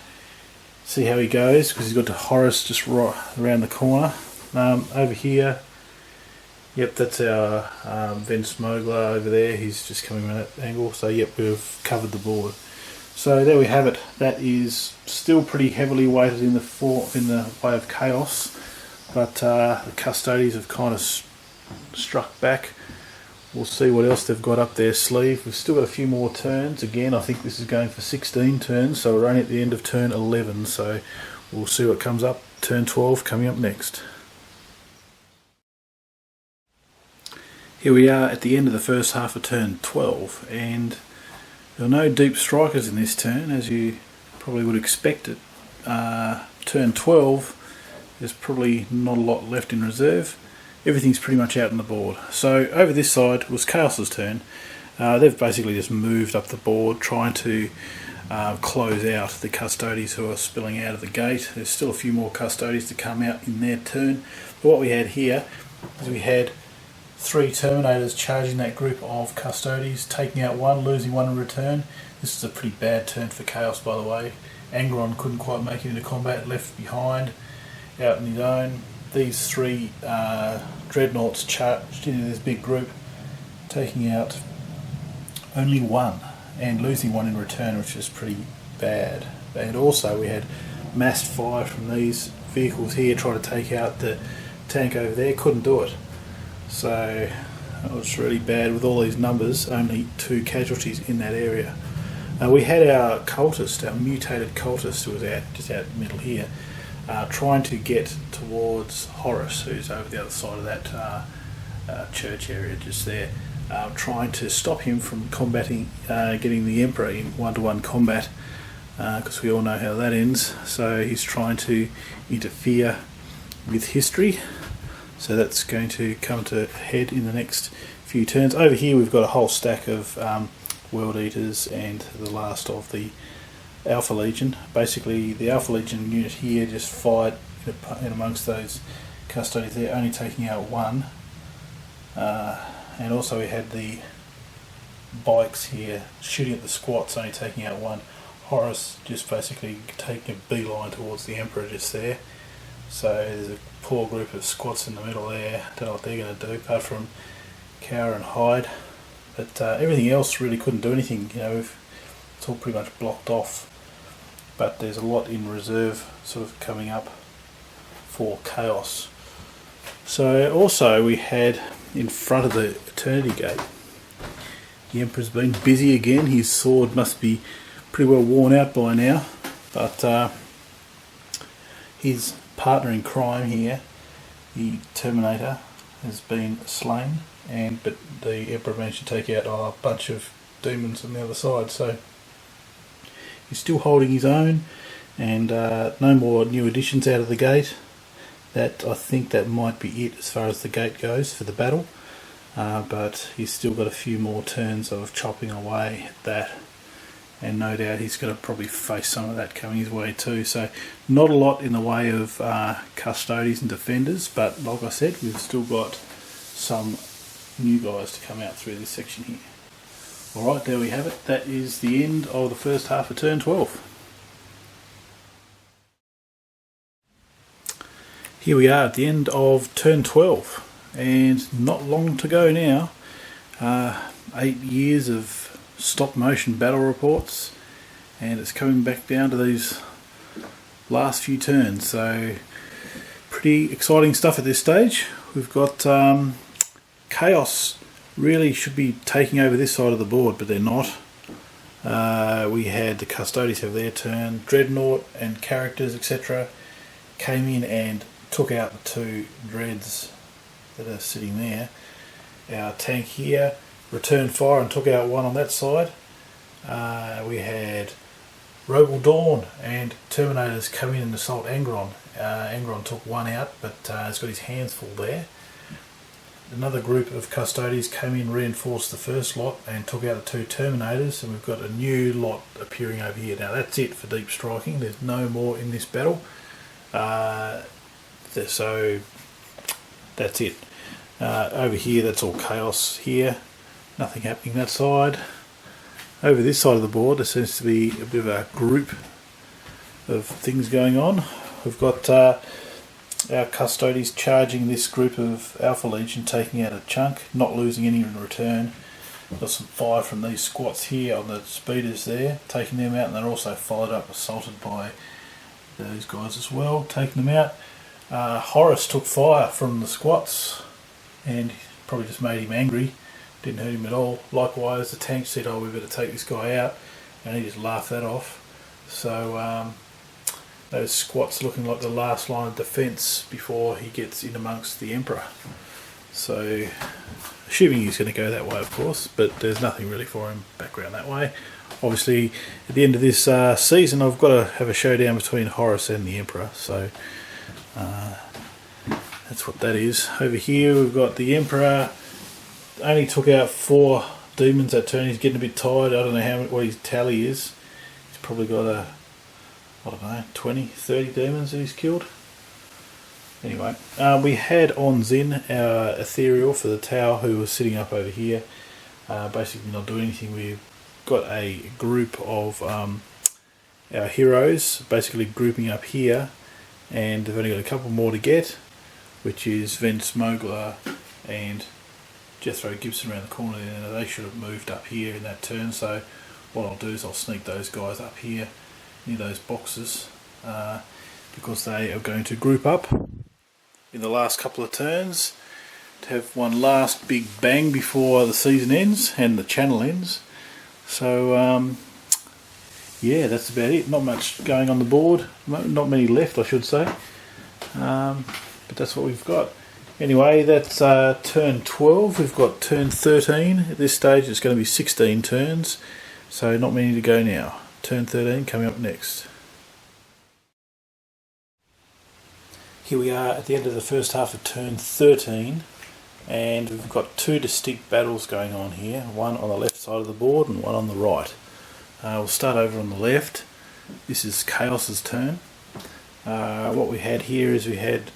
see how he goes, because he's got the Horus just right around the corner. Over here, yep, that's our Vince Moglar over there. He's just coming around that angle. So, yep, we've covered the board. So there we have it. That is still pretty heavily weighted in the way of chaos, but the Custodies have kind of struck back we'll see what else they've got up their sleeve. We've still got a few more turns. Again, I think this is going for 16 turns, so we're only at the end of turn 11, so we'll see what comes up. Turn 12 coming up next. Here we are at the end of the first half of turn 12, and there are no deep strikers in this turn, as you probably would expect it. Turn 12, there's probably not a lot left in reserve. Everything's pretty much out on the board. So over this side was Chaos's turn. They've basically just moved up the board, trying to close out the Custodies who are spilling out of the gate. There's still a few more Custodies to come out in their turn. But what we had here is we had 3 Terminators charging that group of Custodies, taking out 1, losing 1 in return. This is a pretty bad turn for Chaos, by the way. Angron couldn't quite make it into combat, left behind, out on his own. These 3 Dreadnoughts charged into this big group, taking out only 1 and losing 1 in return, which is pretty bad. And also we had massed fire from these vehicles here trying to take out the tank over there, couldn't do it. So that was really bad with all these numbers, only 2 casualties in that area. We had our cultist, our mutated cultist, who was just out in the middle here, trying to get towards Horus, who's over the other side of that church area just there, trying to stop him from combating, getting the Emperor in one-to-one combat, because we all know how that ends. So he's trying to interfere with history. So that's going to come to head in the next few turns. Over here we've got a whole stack of World Eaters and the last of the Alpha Legion. Basically the Alpha Legion unit here just fired in amongst those Custodies there, only taking out 1. And also we had the bikes here shooting at the squats, only taking out 1. Horus just basically taking a beeline towards the Emperor just there. So there's a poor group of squats in the middle there. Don't know what they're going to do apart from cower and hide. But everything else really couldn't do anything. You know, it's all pretty much blocked off. But there's a lot in reserve sort of coming up for Chaos. So also we had in front of the Eternity Gate, the Emperor's been busy again. His sword must be pretty well worn out by now. But his partner in crime here, the Terminator, has been slain, but the Emperor managed to take out a bunch of demons on the other side, so he's still holding his own, and no more new additions out of the gate. I think that might be it as far as the gate goes for the battle, but he's still got a few more turns of chopping away at that. And no doubt he's going to probably face some of that coming his way too. So not a lot in the way of Custodies and Defenders, but like I said, we've still got some new guys to come out through this section here. Alright, there we have it. That is the end of the first half of turn 12. Here we are at the end of turn 12, and not long to go now. 8 years of stop motion battle reports, and it's coming back down to these last few turns, so pretty exciting stuff at this stage. We've got Chaos really should be taking over this side of the board, but they're not. We had the Custodies have their turn, Dreadnought and characters etc. came in and took out the 2 Dreads that are sitting there. Our tank here returned fire and took out 1 on that side. We had Rogal Dawn and Terminators come in and assault Angron. Angron took 1 out, but he's got his hands full there. Another group of Custodies came in, reinforced the first lot and took out the 2 Terminators, and we've got a new lot appearing over here. Now that's it for deep striking, there's no more in this battle. So that's it. Over here that's all Chaos here. Nothing happening that side. Over this side of the board there seems to be a bit of a group of things going on. We've got our Custodies charging this group of Alpha Legion, taking out a chunk, not losing any in return. Got some fire from these squats here on the speeders there, taking them out, and they're also followed up, assaulted by those guys as well, taking them out. Horus took fire from the squats and probably just made him angry. didn't hurt him at all. Likewise, the tank said, oh, we better take this guy out, and he just laughed that off. So those squats looking like the last line of defence before he gets in amongst the Emperor. So assuming he's going to go that way, of course, but there's nothing really for him back around that way. Obviously, at the end of this season, I've got to have a showdown between Horus and the Emperor, so that's what that is. Over here, we've got the Emperor. Only took out 4 demons that turn. He's getting a bit tired. I don't know what his tally is. He's probably got I don't know, 20, 30 demons that he's killed. Anyway, we had on Zin our ethereal for the tower, who was sitting up over here, basically not doing anything. We've got a group of our heroes basically grouping up here, and they've only got a couple more to get, which is Vince Mogler and Jethro Gibson around the corner there. Now, they should have moved up here in that turn, so what I'll do is I'll sneak those guys up here near those boxes, because they are going to group up in the last couple of turns to have one last big bang before the season ends and the channel ends. So yeah, that's about it. Not much going on the board, not many left I should say, but that's what we've got. Anyway, that's turn 12. We've got turn 13. At this stage it's going to be 16 turns, so not many to go now. Turn 13 coming up next. Here we are at the end of the first half of turn 13, and we've got 2 distinct battles going on here, one on the left side of the board and one on the right. We'll start over on the left. This is Chaos's turn. What we had here is we had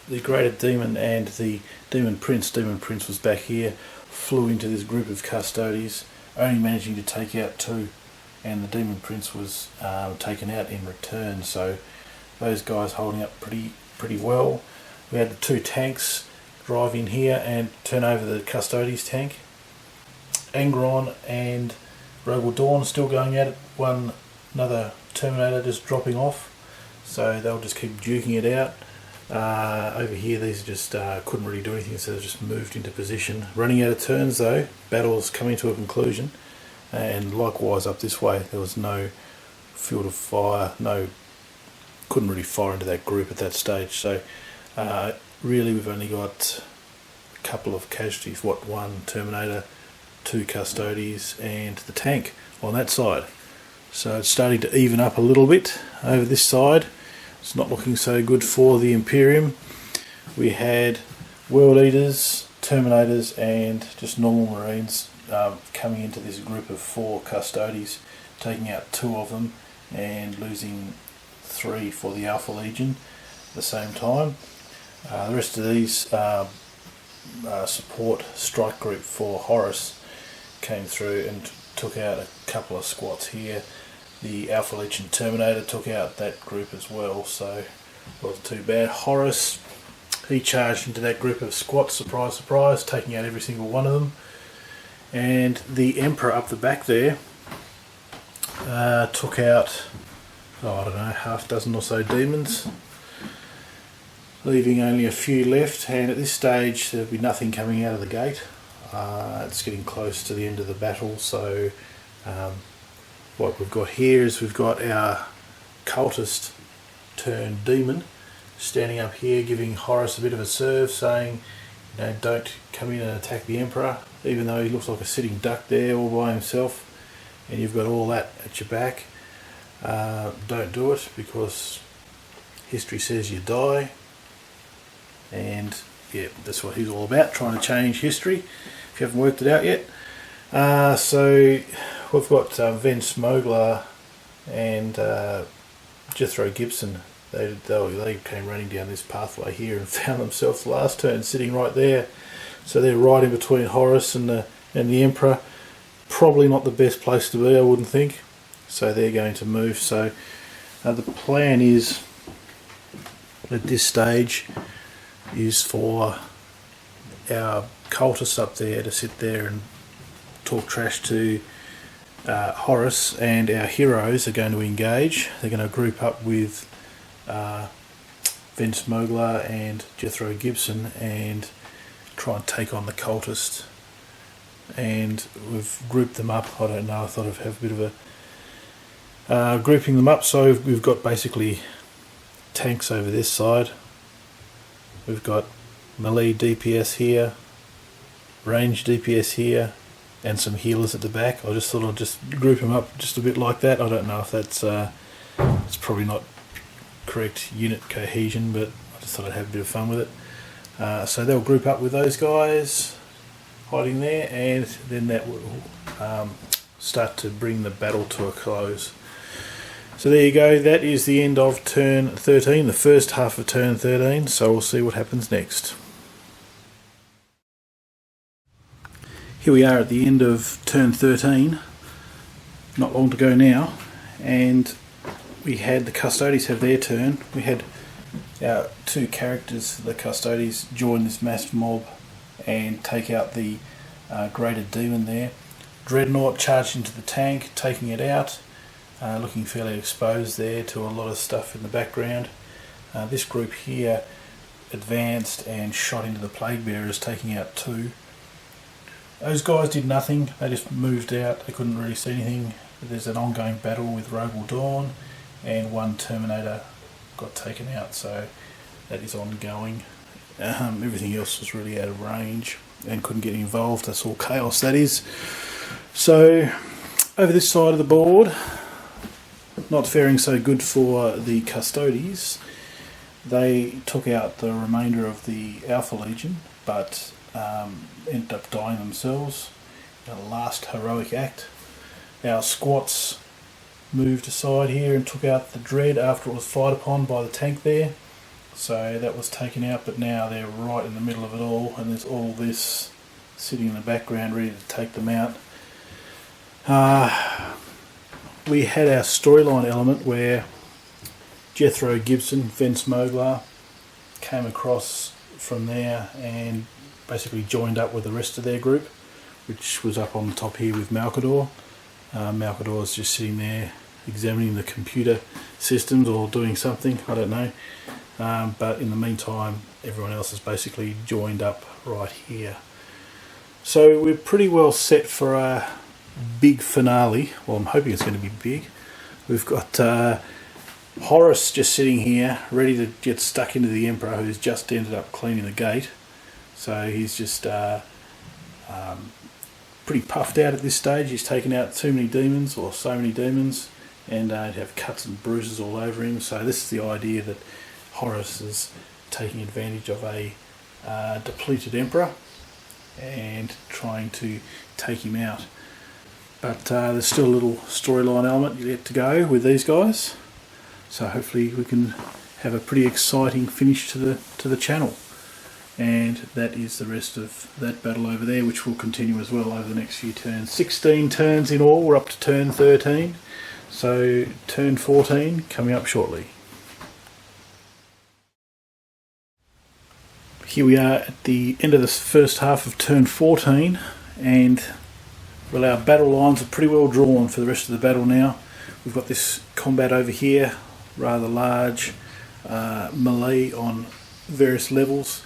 the Greater Demon and the Demon Prince. Demon Prince was back here, flew into this group of Custodies, only managing to take out 2, and the Demon Prince was taken out in return, so those guys holding up pretty well. We had the 2 tanks drive in here and turn over the Custodies tank. Angron and Rogal Dawn still going at it, another Terminator just dropping off, so they'll just keep duking it out. Over here these just couldn't really do anything, so they just moved into position. Running out of turns though, battle's coming to a conclusion, and likewise up this way there was no field of fire, couldn't really fire into that group at that stage, so really we've only got a couple of casualties, 1 Terminator, 2 Custodies and the tank on that side. So it's starting to even up a little bit over this side. It's not looking so good for the Imperium. We had World Eaters, Terminators and just normal Marines coming into this group of 4 Custodies, taking out 2 of them and losing 3 for the Alpha Legion at the same time. The rest of these support strike group for Horus came through and took out a couple of squats here. The Alpha Legion Terminator took out that group as well, so it wasn't too bad. Horus, he charged into that group of squats, surprise surprise, taking out every single one of them. And the Emperor up the back there took out, I don't know, half dozen or so demons, leaving only a few left, and at this stage there'll be nothing coming out of the gate. It's getting close to the end of the battle, so what we've got here is we've got our cultist turned demon standing up here giving Horus a bit of a serve, saying, you know, don't come in and attack the Emperor, even though he looks like a sitting duck there all by himself and you've got all that at your back. Don't do it, because history says you die, and yeah, that's what he's all about, trying to change history if you haven't worked it out yet. So we've got Vince Mogler and Jethro Gibson. They came running down this pathway here and found themselves last turn sitting right there. So they're right in between Horus and the Emperor. Probably not the best place to be, I wouldn't think. So they're going to move. So the plan is, at this stage, is for our cultists up there to sit there and talk trash to Horus, and our heroes are going to engage. They're going to group up with Vince Mogler and Jethro Gibson and try and take on the cultist and we've grouped them up. I don't know, I thought I'd have a bit of a grouping them up. So we've got basically tanks over this side, we've got melee DPS here, range DPS here, and some healers at the back. I just thought I'd just group them up just a bit like that. I don't know if that's it's probably not correct unit cohesion, but I just thought I'd have a bit of fun with it. So they'll group up with those guys hiding there, and then that will start to bring the battle to a close. So there you go, that is the end of turn 13, the first half of turn 13, so we'll see what happens next. Here we are at the end of turn 13, not long to go now, and we had the Custodies have their turn. We had our two characters, the Custodies, join this massed mob and take out the Greater Demon there. Dreadnought charged into the tank, taking it out. Looking fairly exposed there to a lot of stuff in the background. This group here advanced and shot into the Plague Bearers, taking out two. Those guys did nothing, they just moved out, they couldn't really see anything. There's an ongoing battle with Rogal Dawn, and one Terminator got taken out, so that is ongoing. Everything else was really out of range and couldn't get involved. That's all chaos, that is. So over this side of the board, not faring so good for the Custodies. They took out the remainder of the Alpha Legion, but ended up dying themselves in a last heroic act. Our squats moved aside here and took out the Dread after it was fired upon by the tank there. So that was taken out, but now they're right in the middle of it all, and there's all this sitting in the background ready to take them out. We had our storyline element where Jethro Gibson, Vince Moglar, came across from there and basically joined up with the rest of their group, which was up on the top here with Malkador. Malkador's just sitting there examining the computer systems or doing something, I don't know. But in the meantime, everyone else has basically joined up right here. So we're pretty well set for a big finale. Well, I'm hoping it's going to be big. We've got Horus just sitting here ready to get stuck into the Emperor, who's just ended up cleaning the gate. So he's just pretty puffed out at this stage. He's taken out too many demons, or so many demons, and have cuts and bruises all over him. So this is the idea that Horus is taking advantage of a depleted Emperor and trying to take him out. But there's still a little storyline element yet to go with these guys, so hopefully we can have a pretty exciting finish to the channel. And that is the rest of that battle over there, which will continue as well over the next few turns. 16 turns in all, we're up to turn 13, so turn 14 coming up shortly. Here we are at the end of the first half of turn 14, and well, our battle lines are pretty well drawn for the rest of the battle now. We've got this combat over here, rather large, melee on various levels.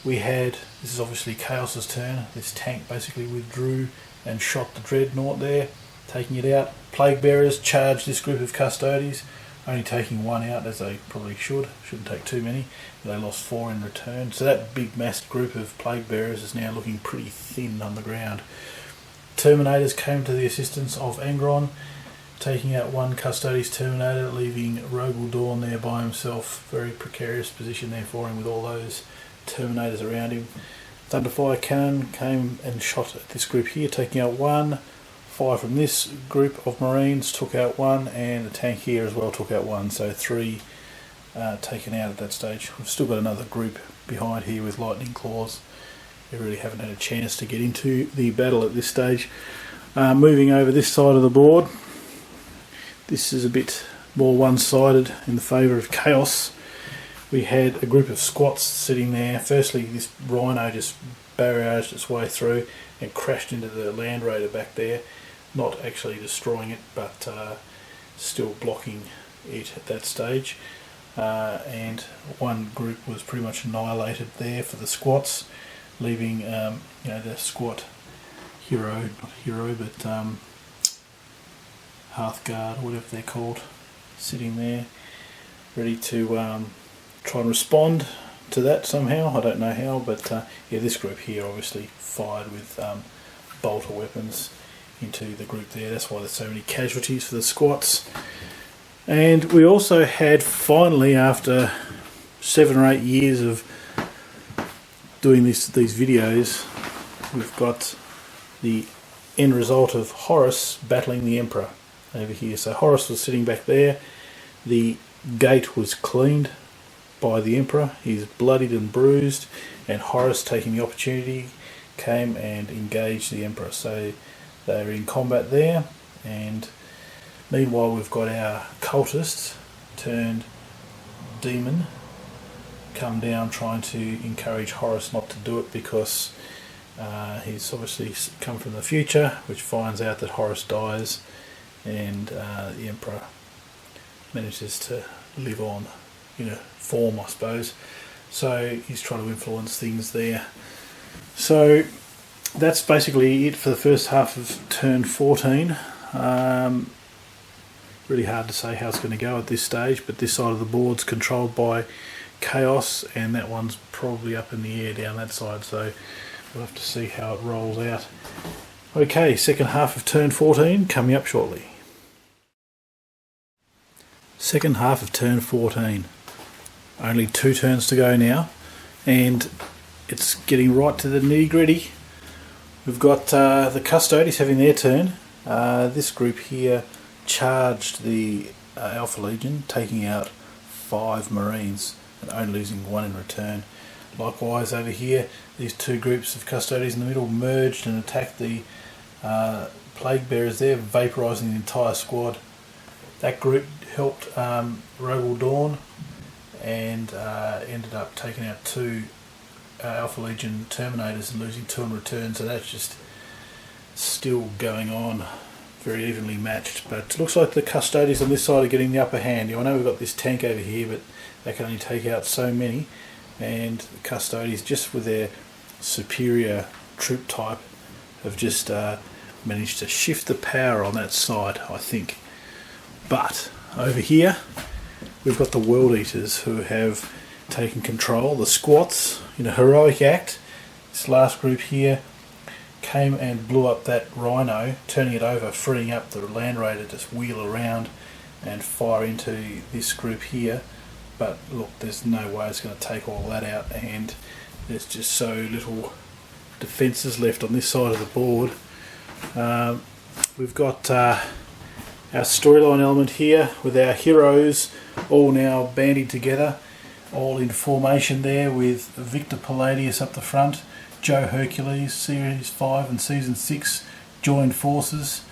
This is obviously Chaos's turn. This tank basically withdrew and shot the Dreadnought there, taking it out. Plague Bearers charged this group of Custodies, only taking one out, as they probably should. Shouldn't take too many. They lost 4 in return. So that big massed group of Plague Bearers is now looking pretty thin on the ground. Terminators came to the assistance of Angron, taking out one Custodes Terminator, leaving Rogal Dawn there by himself. Very precarious position there for him with all those Terminators around him. Thunderfire Cannon came and shot at this group here, taking out one. Fire from this group of Marines took out one, and the tank here as well took out one, so 3 taken out at that stage. We've still got another group behind here with Lightning Claws. They really haven't had a chance to get into the battle at this stage. Moving over this side of the board, this is a bit more one-sided in the favour of Chaos. We had a group of squats sitting there. Firstly, this Rhino just barraged its way through and crashed into the Land Raider back there, not actually destroying it, but still blocking it at that stage. And one group was pretty much annihilated there for the squats, leaving the squat not hero, but Hearthguard, whatever they're called, sitting there, ready to try and respond to that somehow. I don't know how, but yeah, this group here obviously fired with bolter weapons into the group there. That's why there's so many casualties for the squats. And we also had, finally, after 7 or 8 years of doing these videos, we've got the end result of Horus battling the Emperor over here. So Horus was sitting back there. The gate was cleaned by the Emperor. He's bloodied and bruised, and Horus, taking the opportunity, came and engaged the Emperor. So they're in combat there, and meanwhile we've got our cultists turned demon come down, trying to encourage Horus not to do it, because he's obviously come from the future, which finds out that Horus dies, and the Emperor manages to live on in a form, I suppose. So he's trying to influence things there. So that's basically it for the first half of turn 14. Really hard to say how it's going to go at this stage, but this side of the board's controlled by Chaos, and that one's probably up in the air down that side, so we'll have to see how it rolls out. Okay, second half of turn 14 coming up shortly. Second half of turn 14. Only 2 turns to go now, and it's getting right to the nitty gritty. We've got the Custodies having their turn. This group here charged the Alpha Legion, taking out 5 Marines and only losing 1 in return. Likewise over here, these 2 groups of Custodies in the middle merged and attacked the Plague Bearers there, vaporising the entire squad. That group helped Rogal Dawn and ended up taking out 2 Alpha Legion Terminators and losing 2 in return, so that's just still going on, very evenly matched. But it looks like the Custodians on this side are getting the upper hand. I know we've got this tank over here, but they can only take out so many, and the Custodians, just with their superior troop type, have just managed to shift the power on that side, I think. But over here we've got the World Eaters, who have taken control. The squats, in a heroic act, this last group here came and blew up that Rhino, turning it over, freeing up the Land Raider to just wheel around and fire into this group here. But look, there's no way it's going to take all that out, and there's just so little defences left on this side of the board. We've got our storyline element here with our heroes all now bandied together, all in formation there, with Victor Palladius up the front. Joe Hercules, Series 5 and Season 6 joined forces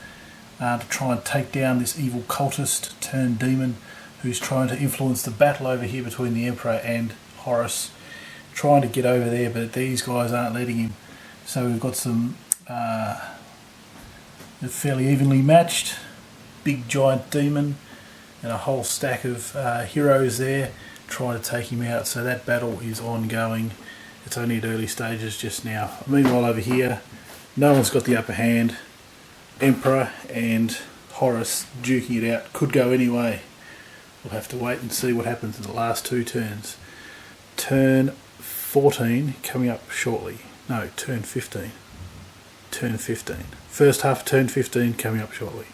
to try and take down this evil cultist turned demon who's trying to influence the battle over here between the Emperor and Horus, trying to get over there, but these guys aren't letting him. So we've got some fairly evenly matched big giant demon and a whole stack of heroes there trying to take him out. So that battle is ongoing. It's only at early stages just now. Meanwhile over here, no one's got the upper hand. Emperor and Horus duking it out. Could go any way. We'll have to wait and see what happens in the last 2 turns. Turn 14 coming up shortly. No, turn 15. Turn 15. First half of turn 15 coming up shortly.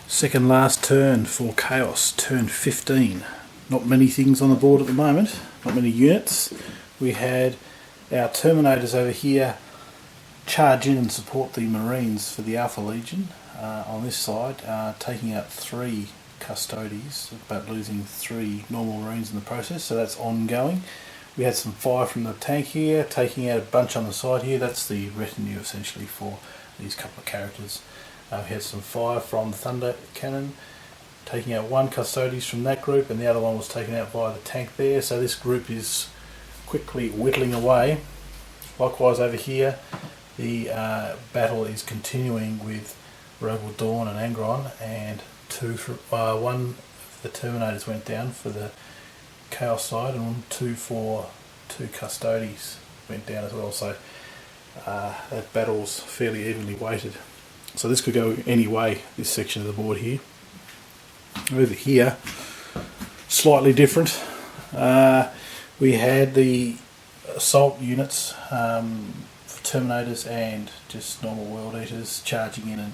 Second last turn for Chaos, turn 15. Not many things on the board at the moment, not many units. We had our Terminators over here charge in and support the Marines for the Alpha Legion on this side, taking out 3 Custodies but losing 3 normal Marines in the process, so that's ongoing. We had some fire from the tank here, taking out a bunch on the side here. That's the retinue essentially for these couple of characters. We had some fire from the Thunder Cannon, taking out 1 Custodies from that group, and the other one was taken out by the tank there. So this group is quickly whittling away. Likewise over here, the battle is continuing with Rogal Dawn and Angron, and 1 of the Terminators went down for the Chaos side, and 2 for 2 Custodies went down as well. So that battle's fairly evenly weighted. So this could go any way, this section of the board here. Over here, slightly different. We had the assault units for Terminators and just normal World Eaters charging in and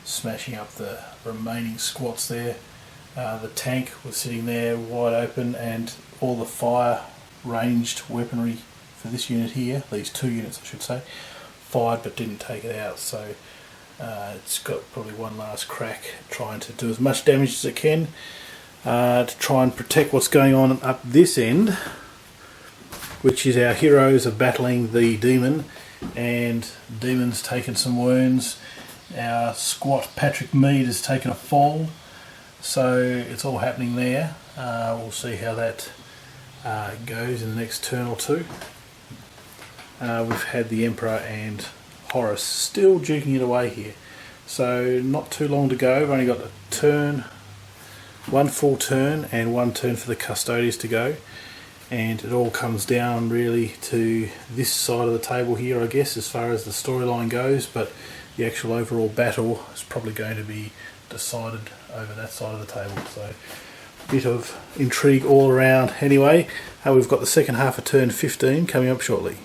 smashing up the remaining squats there. The tank was sitting there wide open, and all the fire ranged weaponry for this unit here, these two units I should say, fired but didn't take it out. So it's got probably one last crack trying to do as much damage as it can to try and protect what's going on up this end, which is our heroes are battling the demon, and the demon's taken some wounds. Our squat Patrick Mead has taken a fall, so it's all happening there. We'll see how that goes in the next turn or two. We've had the Emperor and Horus still duking it away here, so not too long to go. We've only got a turn, one full turn and one turn for the Custodians to go, and it all comes down really to this side of the table here, I guess, as far as the storyline goes, but the actual overall battle is probably going to be decided over that side of the table. So a bit of intrigue all around. Anyway, we've got the second half of turn 15 coming up shortly.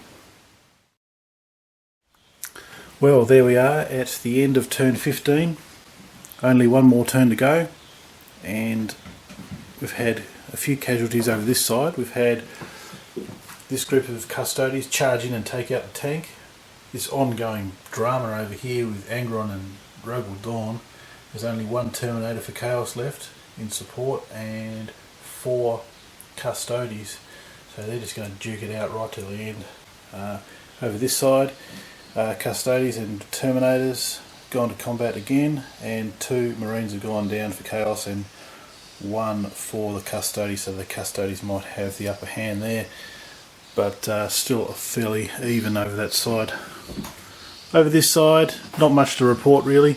Well, there we are at the end of turn 15. Only one more turn to go, and we've had a few casualties over this side. We've had this group of Custodians charge in and take out the tank. This ongoing drama over here with Angron and Rogal Dawn. There's only one Terminator for Chaos left in support and 4 Custodians, so they're just going to duke it out right to the end. Over this side, Custodians and Terminators gone to combat again, and 2 Marines have gone down for Chaos and 1 for the Custodians, so the Custodians might have the upper hand there, but still fairly even over that side. Over this side, not much to report really.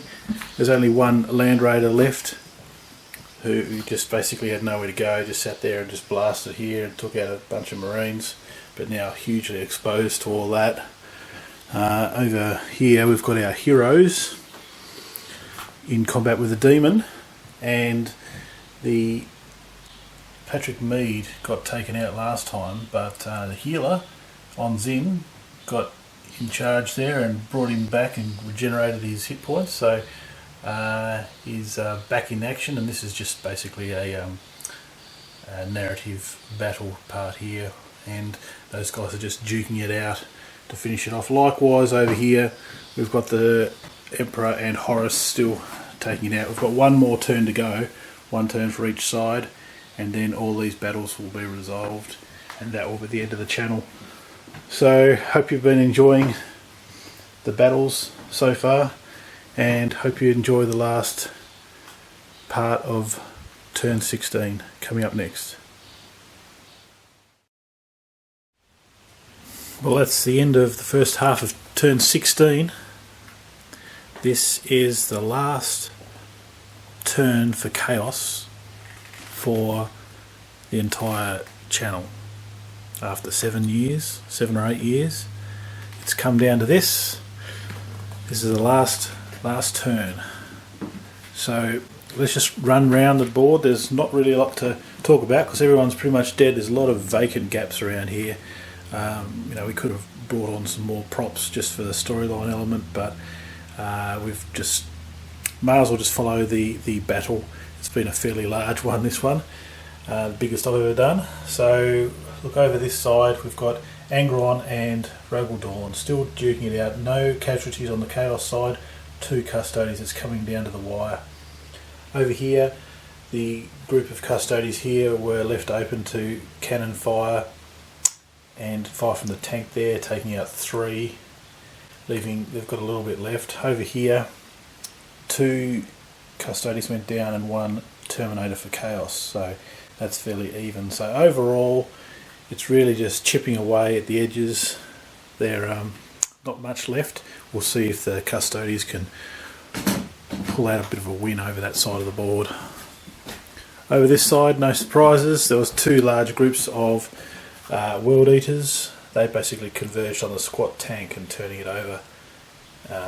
There's only one Land Raider left who just basically had nowhere to go, just sat there and just blasted here and took out a bunch of Marines, but now hugely exposed to all that. Over here we've got our heroes in combat with the demon, and the Patrick Mead got taken out last time, but the healer on Zin got in charge there and brought him back and regenerated his hit points, so he's back in action, and this is just basically a narrative battle part here, and those guys are just duking it out to finish it off. Likewise over here we've got the Emperor and Horus still taking it out. We've got one more turn to go, one turn for each side, and then all these battles will be resolved, and that will be the end of the channel. So hope you've been enjoying the battles so far, and hope you enjoy the last part of turn 16 coming up next. Well, that's the end of the first half of turn 16. This is the last turn for Chaos for the entire channel. After 7 or 8 years, it's come down to this. This is the last turn. So let's just run round the board. There's not really a lot to talk about because everyone's pretty much dead. There's a lot of vacant gaps around here. We could have brought on some more props just for the storyline element, but we've just may as well just follow the battle. It's been a fairly large one, this one, the biggest I've ever done. So look over this side, we've got Angron and Rogal Dawn still duking it out. No casualties on the Chaos side, 2 Custodians. It's coming down to the wire. Over here, the group of Custodians here were left open to cannon fire and fire from the tank there, taking out 3, leaving, they've got a little bit left. Over here, 2 Custodians went down and 1 Terminator for Chaos, so that's fairly even. So overall, it's really just chipping away at the edges. There not much left. We'll see if the Custodians can pull out a bit of a win over that side of the board. Over this side, no surprises. There was 2 large groups of World Eaters they basically converged on the squat tank and turning it over,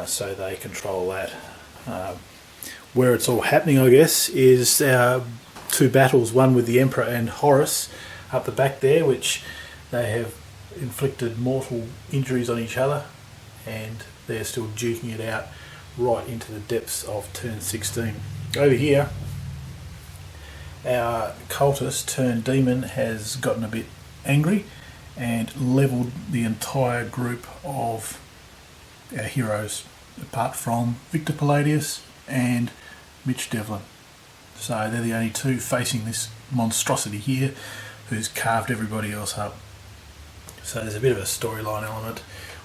so they control that. Where it's all happening, I guess, is two battles, one with the Emperor and Horus up the back there, which they have inflicted mortal injuries on each other, and they're still duking it out right into the depths of turn 16. Over here, our cultist turned demon has gotten a bit angry and levelled the entire group of our heroes, apart from Victor Palladius and Mitch Devlin. So they're the only two facing this monstrosity here, who's carved everybody else up. So there's a bit of a storyline element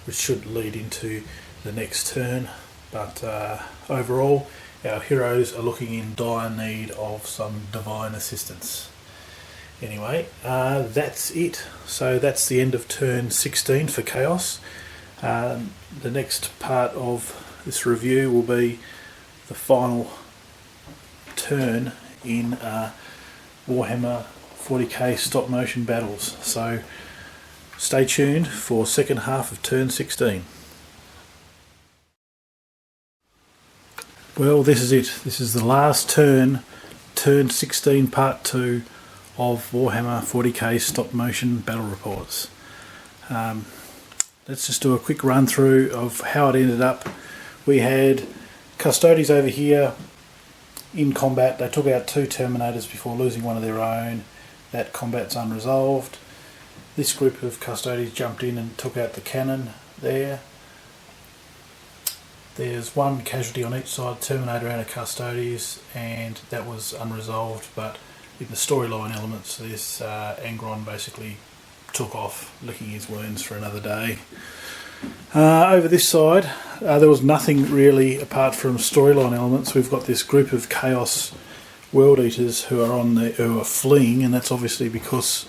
which should lead into the next turn, but overall our heroes are looking in dire need of some divine assistance. Anyway, that's it. So that's the end of turn 16 for Chaos. The next part of this review will be the final turn in Warhammer 40k stop motion battles. So stay tuned for second half of turn 16. Well, this is it. This is the last turn 16 part 2 of Warhammer 40k stop motion battle reports. Let's just do a quick run through of how it ended up. We had Casualties over here in combat. They took out 2 Terminators before losing one of their own. That combat's unresolved. This group of Casualties jumped in and took out the cannon there. There's 1 casualty on each side, Terminator and a Casualties, and that was unresolved, but in the storyline elements, this Angron basically took off, licking his wounds for another day. Over this side, there was nothing really apart from storyline elements. We've got this group of Chaos World Eaters who are fleeing, and that's obviously because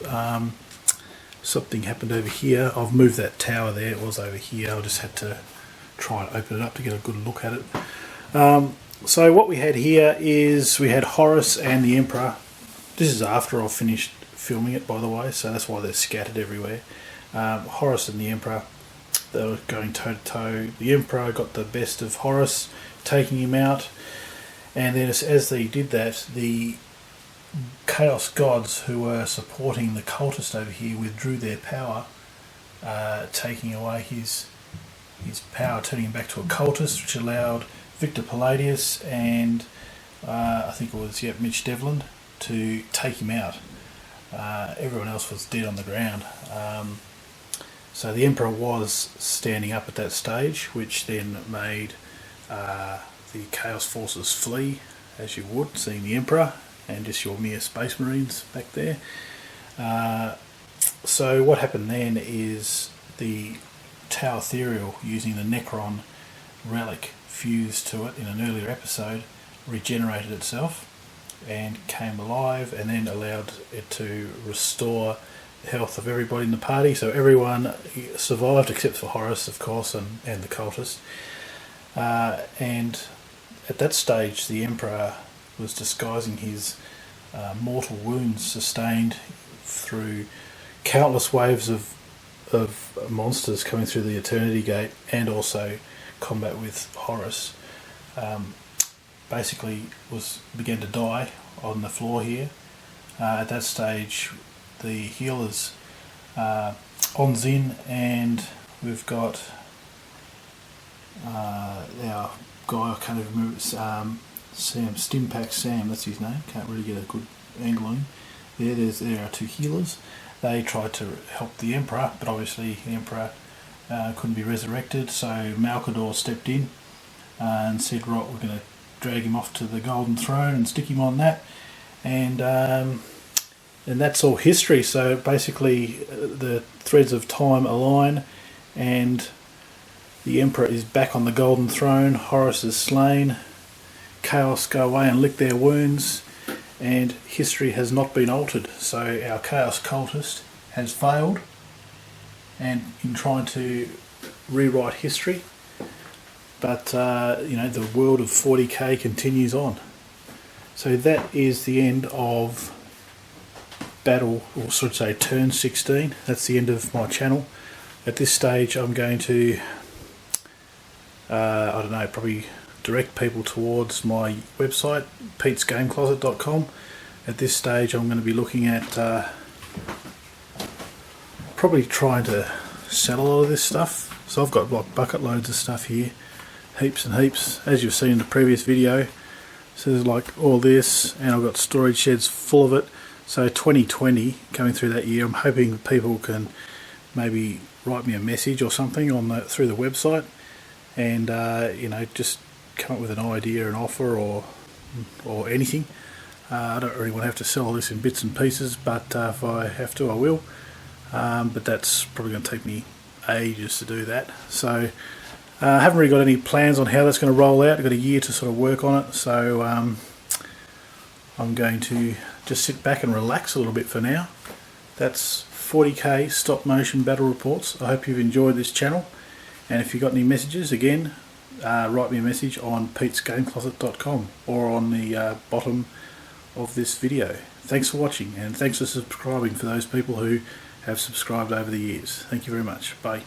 something happened over here. I've moved that tower there. It was over here. I just had to try and open it up to get a good look at it. So what we had here is we had Horus and the Emperor. This is after I've finished filming it, by the way, so that's why they're scattered everywhere. Horus and the Emperor, they were going toe to toe. The Emperor got the best of Horus, taking him out, and then as they did that, the Chaos Gods who were supporting the cultist over here withdrew their power, taking away his power, turning him back to a cultist, which allowed Victor Palladius and I think it was Mitch Devlin to take him out. Everyone else was dead on the ground. So the Emperor was standing up at that stage, which then made the Chaos Forces flee, as you would, seeing the Emperor and just your mere Space Marines back there. So what happened then is the Tau Ethereal, using the Necron relic fused to it in an earlier episode, regenerated itself and came alive, and then allowed it to restore the health of everybody in the party. So everyone survived except for Horus, of course, and the cultist. And at that stage the Emperor was disguising his mortal wounds sustained through countless waves of monsters coming through the Eternity Gate, and also combat with Horus. Basically began to die on the floor here. At that stage the healers on Zin, and we've got our guy, I can't even remember, Sam, Stimpack Sam, that's his name, can't really get a good angle on him. There are 2 healers. They tried to help the Emperor, but obviously the Emperor couldn't be resurrected, so Malkador stepped in and said, right, we're going to drag him off to the Golden Throne and stick him on that, and that's all history. So basically the threads of time align, and the Emperor is back on the Golden Throne, Horus is slain, Chaos go away and lick their wounds, and history has not been altered. So our Chaos Cultist has failed, and in trying to rewrite history, but the world of 40k continues on. So that is the end of battle, or should I say turn 16. That's the end of my channel. At this stage I'm going to, I don't know, probably direct people towards my website, petesgamecloset.com. At this stage I'm going to be looking at probably trying to sell a lot of this stuff. So I've got like bucket loads of stuff here, heaps and heaps, as you've seen in the previous video. So there's like all this, and I've got storage sheds full of it. So 2020 coming through that year, I'm hoping people can maybe write me a message or something on through the website, and you know, just come up with an idea, an offer, or anything. I don't really want to have to sell all this in bits and pieces, but if I have to, I will. But that's probably going to take me ages to do that. So I haven't really got any plans on how that's going to roll out. I've got a year to sort of work on it, so I'm going to just sit back and relax a little bit for now. That's 40k stop motion battle reports. I hope you've enjoyed this channel, and if you've got any messages, again, write me a message on petesgamecloset.com or on the bottom of this video. Thanks for watching, and thanks for subscribing for those people who have subscribed over the years. Thank you very much. Bye.